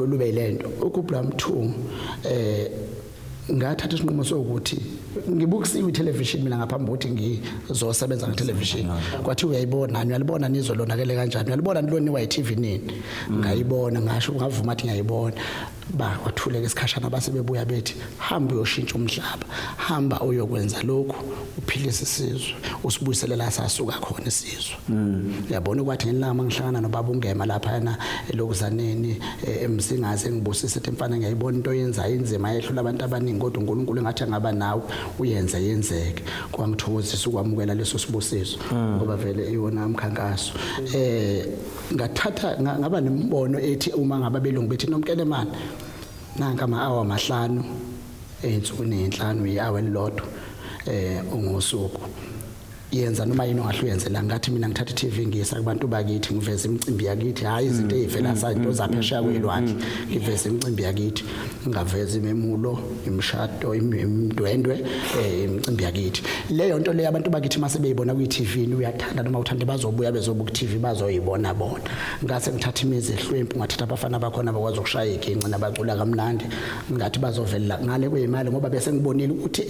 lube yilento ugubhlami 2 ngathatha isinqumo sokuthi ngibukusiwe itelevision mina ngaphambi ukuthi ngizosebenza ngetelevision kwathi uyayibona uyalibona nizwe lonakele kanjani uyalibona niloniwa iTV nini ngayibona ngasho ngavuma ukuthi ngiyayibona kwathuleka isikhashana base bebuya bethi hamba uyoshintsha umhlaba hamba uyokwenza lokhu uphilise isizwe usibuyiselela sasuka khona isizwe uyabona ukuthi ngelama ngihlangana nobaba ungema lapha yana elokuzaneni emsingaze ngibusise ethi mfana ngiyayibona into yenza inzima yehlula abantu abaningi kodwa uNkulunkulu engathi ngaba nawe uyenza yenzeke kwangithokozisa ukwamukela leso sibusiso ngoba vele iwona umkhankaso ngathatha ngaba nembono ethi uma ngaba belungu bethi nomkelemani nanka ama-hour 5 ey'nsukwini 5 i-hour elilodwa ungosuku yenza noma yini ongahluyenze ngathi mina ngithatha iTV ngiyisa kubantu bakithi ngiveze imicimbi yakithi hayi izinto ezivela sazinto zaphesheya kwelwandle ngiveze imicimbi yakithi ngaveza imemulo imishado imdwendwe imicimbi yakithi leyo nto leyo abantu bakithi mase beyibona kwi-TV uyathanda noma uthanda bazobuya bezobuka iTV bazoyibona bona ngase ngithatha imizi ehlwempu ngathatha abafana bakhona bakwazi ukushaya iginci nabacula kamnandi ngathi bazovelela ngale kweyimali ngoba bese ngibonile ukuthi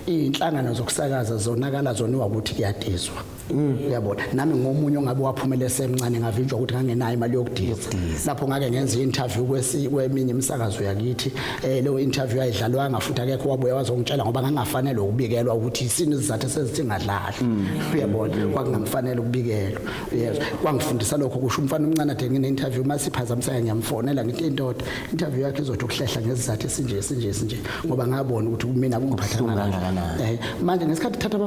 inhlangano zokusakaza zonakala zona ukuthi yadizwa uyabona nami ngomunye ongabe waphumela esemncane ngavinjwa ukuthi ngangenayo imali yokudiza lapho ngake ngenza i-interview kweminye imisakazo yakithi leyo interview ayidlalwanga futhi akekho wabuya wazongitshela ngoba ngangafanele ukubikelwa ukuthi isini izathu sezithi ngadlali uyabona kwakungamfanele ukubikelwa yes kwangifundisa lokho kusho umfana omncane ade ngine-interview masiphazamiseka ngiyamfonela ngithi indoda interview yakhe izothi ukuhlehla ngezizathu esinje ngoba ngabona ukuthi kumina kungiphathanga kanjani manje ngesikhathi thatha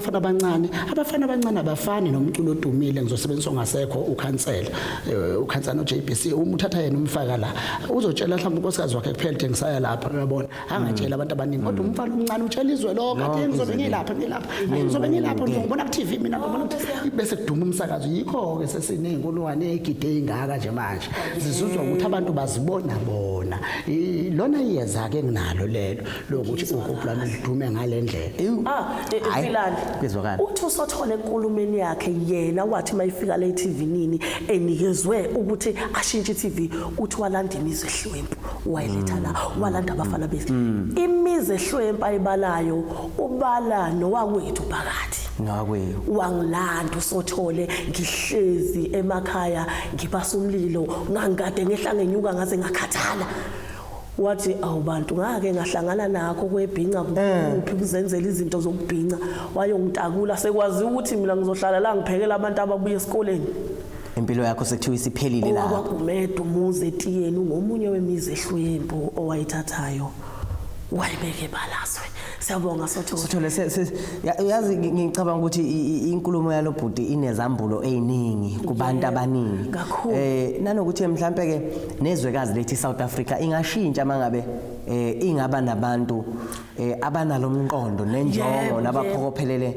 abafana abancane abafani nomculo odumile ngizosebenzisa ongasekho ukhansela noJBC uma uthatha yena umfaka la uzotshela mhlawumbe unkosikazi wakhe kuphela ukuthi ngisaya lapha uyabona angatshela abantu abaningi kodwa umfana omncane utshela izwe lokho athi ngizobe ngilapha ngibona ku TV mina ngibona bese kuduma umsakazo yikho ke sesineyinkulungwane ezigide ezingaka nje manje zizuzwa ukuthi abantu bazibona bona lona iyeza ke nginalo lelo lokuthi ukuplana lidume ngalendlela Philani bezwakala uthi usothole enkulumeni yakhe yena wathi mayifika le TV nini enikezwe ukuthi ashintshe iTV uthi walanda imizi ehlwempu wayiletha la walanda abafana bese imizi ehlwempu ayibalayo ubala nowakwethu phakathi ngakwethu wangilanda usothole ngihlezi emakhaya ngibasa umlilo ngangikade ngehla ngenyuka ngaze ngakhathala wathi awubantu ngake ngahlangana nakho kwebhinca kuphi kuzenzela izinto zokubhinca wayongitakula sekwazi ukuthi mina ngizohlala la ngiphekela abantu ababuya esikoleni impilo yakho sekuthiwa isiphelile la kwakumedo umuze etiyeni ngomunye wemizi ehlwempu owayithathayo wayibeke balaswe siyabonga Sothole yazi ngicabanga ukuthi inkulumo yalobhuti inezambulo eziningi kubantu abaningi nanokuthi mhlambe ke nezwekazi lethi South Africa ingashintsha mangabe ingaba nabantu abanalomqondo nenjongo nabaphokophelele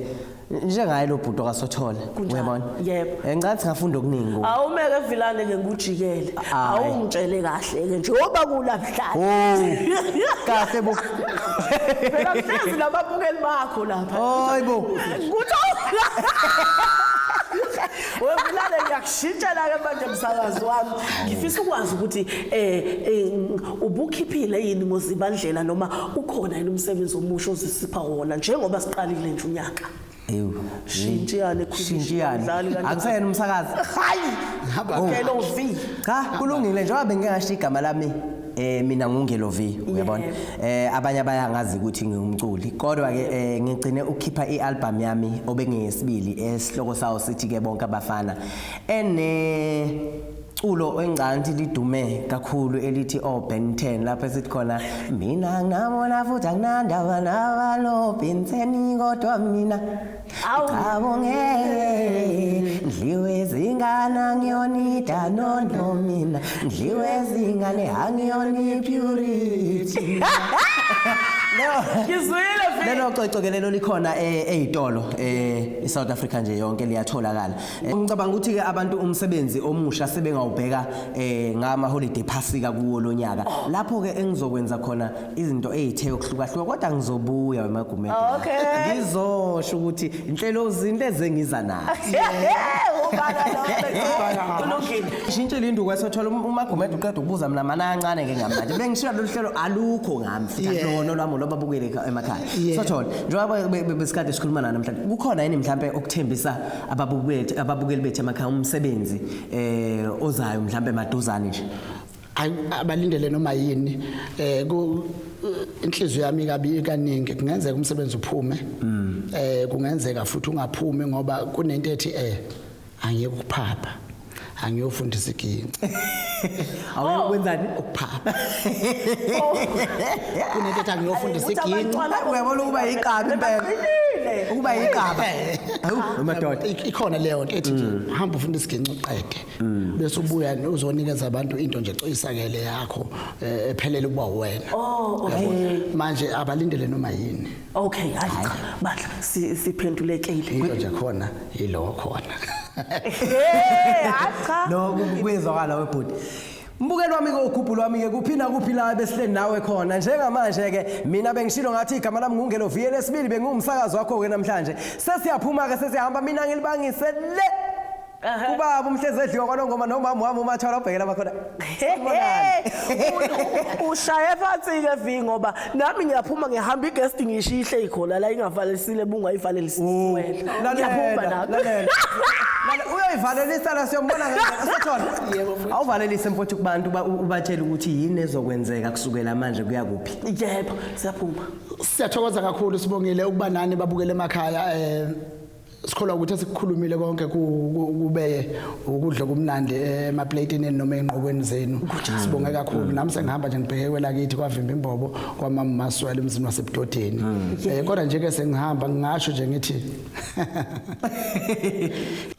njengaye lo bhuti kaSothole uyabona ngicathi ngafunda okuningi awumeke Vilane ke ngujikele awungitshele kahle ke njengoba kulabhlanje kahle bo phela mhlezi lababukeli bakho lapha hayibo kuthi Vilane ngiyakushintshela ke manje umsakazi wami ngifisa ukwazi ukuthi ubukhiphile yini ngozibandlela noma ukhona yini umsebenzi omusha ozisipha wona njengoba siqalile nje unyaka shintshiyane akusayena umsakazi hayi ngelo V cha kulungile njengoba bengingasho igama lami mina ngungelo V uyabona abanye abayangazi ukuthi ngingumculi kodwa ke ngigcine ukukhipha ialbum yami obengiyesibili esihloko sawo sithi ke bonke abafana culo engicanti lidume kakhulu elithi Ben 10 lapha sithi khona mina nginabona futhi anginandaba nabalo Ben 10 kodwa mina awungeke ndliwe zingana ngiyonida no mina ndliwe zingane angiyoni purity Ngizwile vi. Lelo cocelelo likhona ezitolo eSouth Africa nje yonke liyatholakala. Ngicabanga ukuthi ke abantu umsebenzi omusha sebengawubheka ngama holiday phasika kuwo lonyaka. Lapho ke engizokwenza khona izinto ezithe okuhlukahluka kodwa ngizobuya eMagumede. Okay. Ngizosho ukuthi inhlelo izinto ezengiza nazo. Ubala lo. Kulungile. Shintshe lindu kwesothola uMagumede uqeda ukubuza mina mana kancane ke ngamanje. Bengishiya lo hlelo alukho ngami futhi akulono lwami lobabukele emakhaya. Sothola njengoba besikade sikhuluma namhlanje kukhona yini mhlambe ukuthembisa ababukeli bethu emakhaya umsebenzi ozayo mhlambe maduzane nje. Abalindele noma yini inhliziyo yami kabi kaningi kungenzeka umsebenzi uphume kungenzeka futhi ungaphumi ngoba kunento ethi angeke ukuphapha angiyofundisa iginci awukwenzani ukuphapha kunento ethi angiyofundisa iginci uyabona ukuba yiqaba impela ukuba yiqaba hawu madoda ikhona leyo nto ethi nje hamba ufundisa iginci uqede bese ubuya uzonikeza abantu into nje xoyisakele yakho ephelele kuba wena manje abalindele noma yini Okay, hayi badla siphendulekile. into nje khona yilo khona Cha. no kwezwakala webhodi Mbukelo wami koGubhu lwami ke kuphina kuphila besihleni nawe khona njengamanje ke mina bengishilo ngathi igama lami ngungelo viye lesibili bengumsakazi wakho ke namhlanje sesiyaphuma ke sesihamba mina ngilibangise le Kubaba umhlezi edliwa kwanongoma nomama wami umathwala obhekela bakhona Ushaye phansi ke vi ngoba nami ngiyaphuma ngihamba iguest ngishihle ikhona la ingavalelisile bungayivalelisiwe lalela uyoyivalelisa la siyombona ngesithona yebo awuvalelise mfowethu kubantu ubatshela ukuthi yini ezokwenzeka kusukela manje kuya kuphi yebo siyaphuma siyathokoza kakhulu sibongile ukuba nani babukele emakhaya sikholwa ukuthi sikukhulumile konke kube ukudla kumnandi emaplateni noma enqokweni zenu sibonge kakhulu nami sengihamba nje ngibheke kwelakithi kwavimba imbobo kwamama Maswela emzini wasebudodeni kodwa nje ke sengihamba ngingasho nje ngithi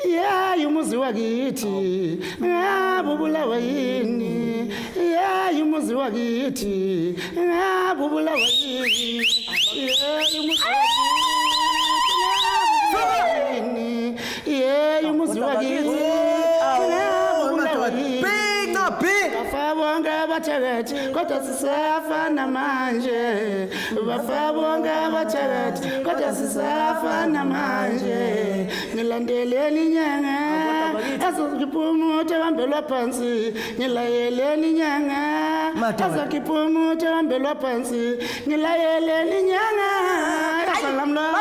yeah umuzi wakithi ngabubulawa yini yeah umuzi wakithi ngabubulawa yini yeah umuzi yeah umuzi wakithi big no big bafabonga abathakathi kodwa sisafana manje bafabonga abathakathi kodwa sisafana manje nilandeleni nyanga azokiphumutha hambelwa phansi nilayeleni nyanga azokiphumutha hambelwa phansi nilayeleni nyanga salamla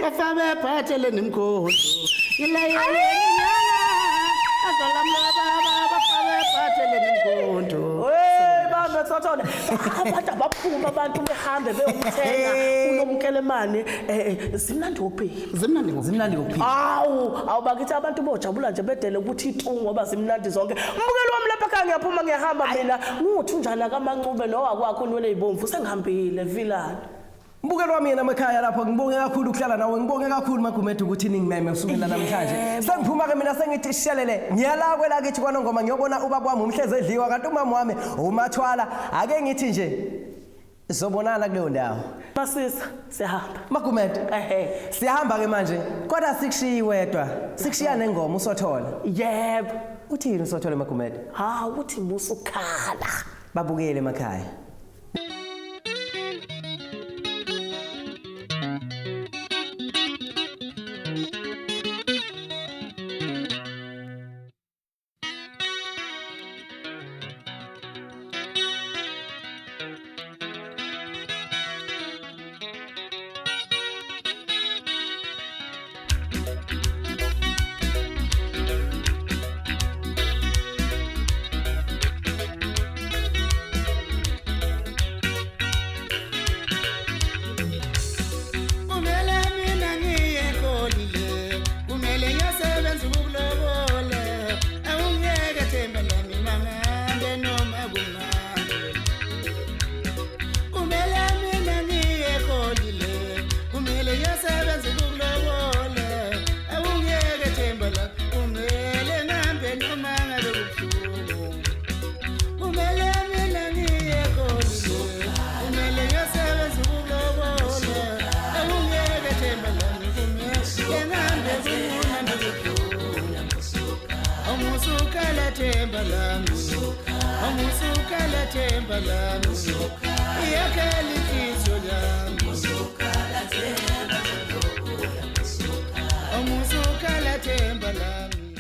bafabe phatheleni mkhondo nilayeleni nyanga asalamla bafabe phatheleni mkhondo bambe sothona abantu abaphuma abantu behambe beyokuthenga unomkelemane zimnandi ukuphi zimnandi ukuphi awubakithi abantu bojabula nje bedele ukuthi itu ngoba zimnandi zonke mbukelo wami lapha ekhaya ngiyaphuma ngiyahamba mina nguthunjana kaMancube nowakwakho unwele izibomvu sengihambile vilana Mbukelo wami yena emakhaya lapho ngibonge kakhulu ukuhlala nawe ngibonge kakhulu Magumede ukuthi ningimeme kusukela namhlanje sengiphuma ke mina sengithi sishelele ngiyala kwela kithi kwanongoma ngiyobona ubaba wami umhlezi edliwa kanti umama wami umathwala ake ngithi nje sizobonana kuleyo ndawo basisa siyahamba Magumede siyahamba ke manje kodwa sikushiyi wedwa sikushiya nengoma usothola yebo uthini usothola Magumede uthi musukhala babukele emakhaya themba lami Amusukala themba lami Iyakhela inhliziyo yami Amusukala themba lami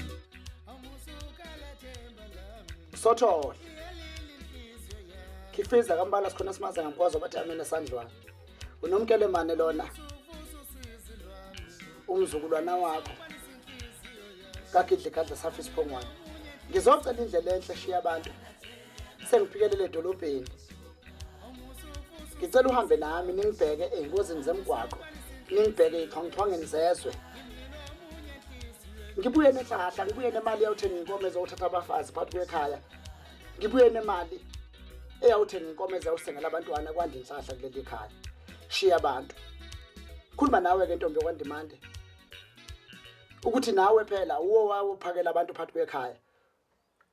Sothole Kifiza kambala sikhona simaza ngamkwazi bathi amene sandlwana unomkele mane lona umzukulwana wakho kakidle kadla safi isiphongwane ngizocela indlela enhle shiya abantu sengiphikelele edolobheni ngicela uhambe nami ningibheke ezingozini zemgwaqo ningibheke ichongchongeni zezwe ngibuye nehlahla ngibuye nemali yawuthenga inkomo ezothatha abafazi phakathi kwekhaya ngibuye nemali eyawuthenga inkomo ezawusengela abantwana kwandi inhlahla kuleli khaya shiya abantu khuluma nawe ke ntombi yokwandimande ukuthi nawe phela uwo wawo phakela abantu phakathi kwekhaya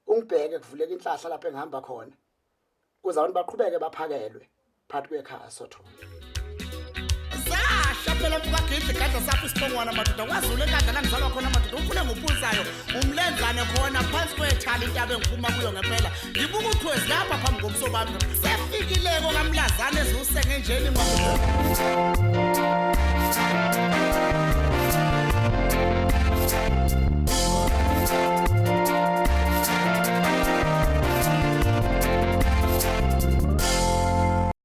ungibheke kuvuleka inhlahla lapha engihamba khona kuze abantu baqhubeke baphakelwe phakathi kwekhaya Sothole Sasha phela mfakidle kadla safi isiphongwana madoda kwazule kadla la ngizalwa khona madoda ufune ngophuzayo umlenzane khona phansi kwethala intaba engiphuma kuyo ngempela ngibuka ukhwezi lapha phambi komso bami sefikileko kamlazane ezusenge njeni madoda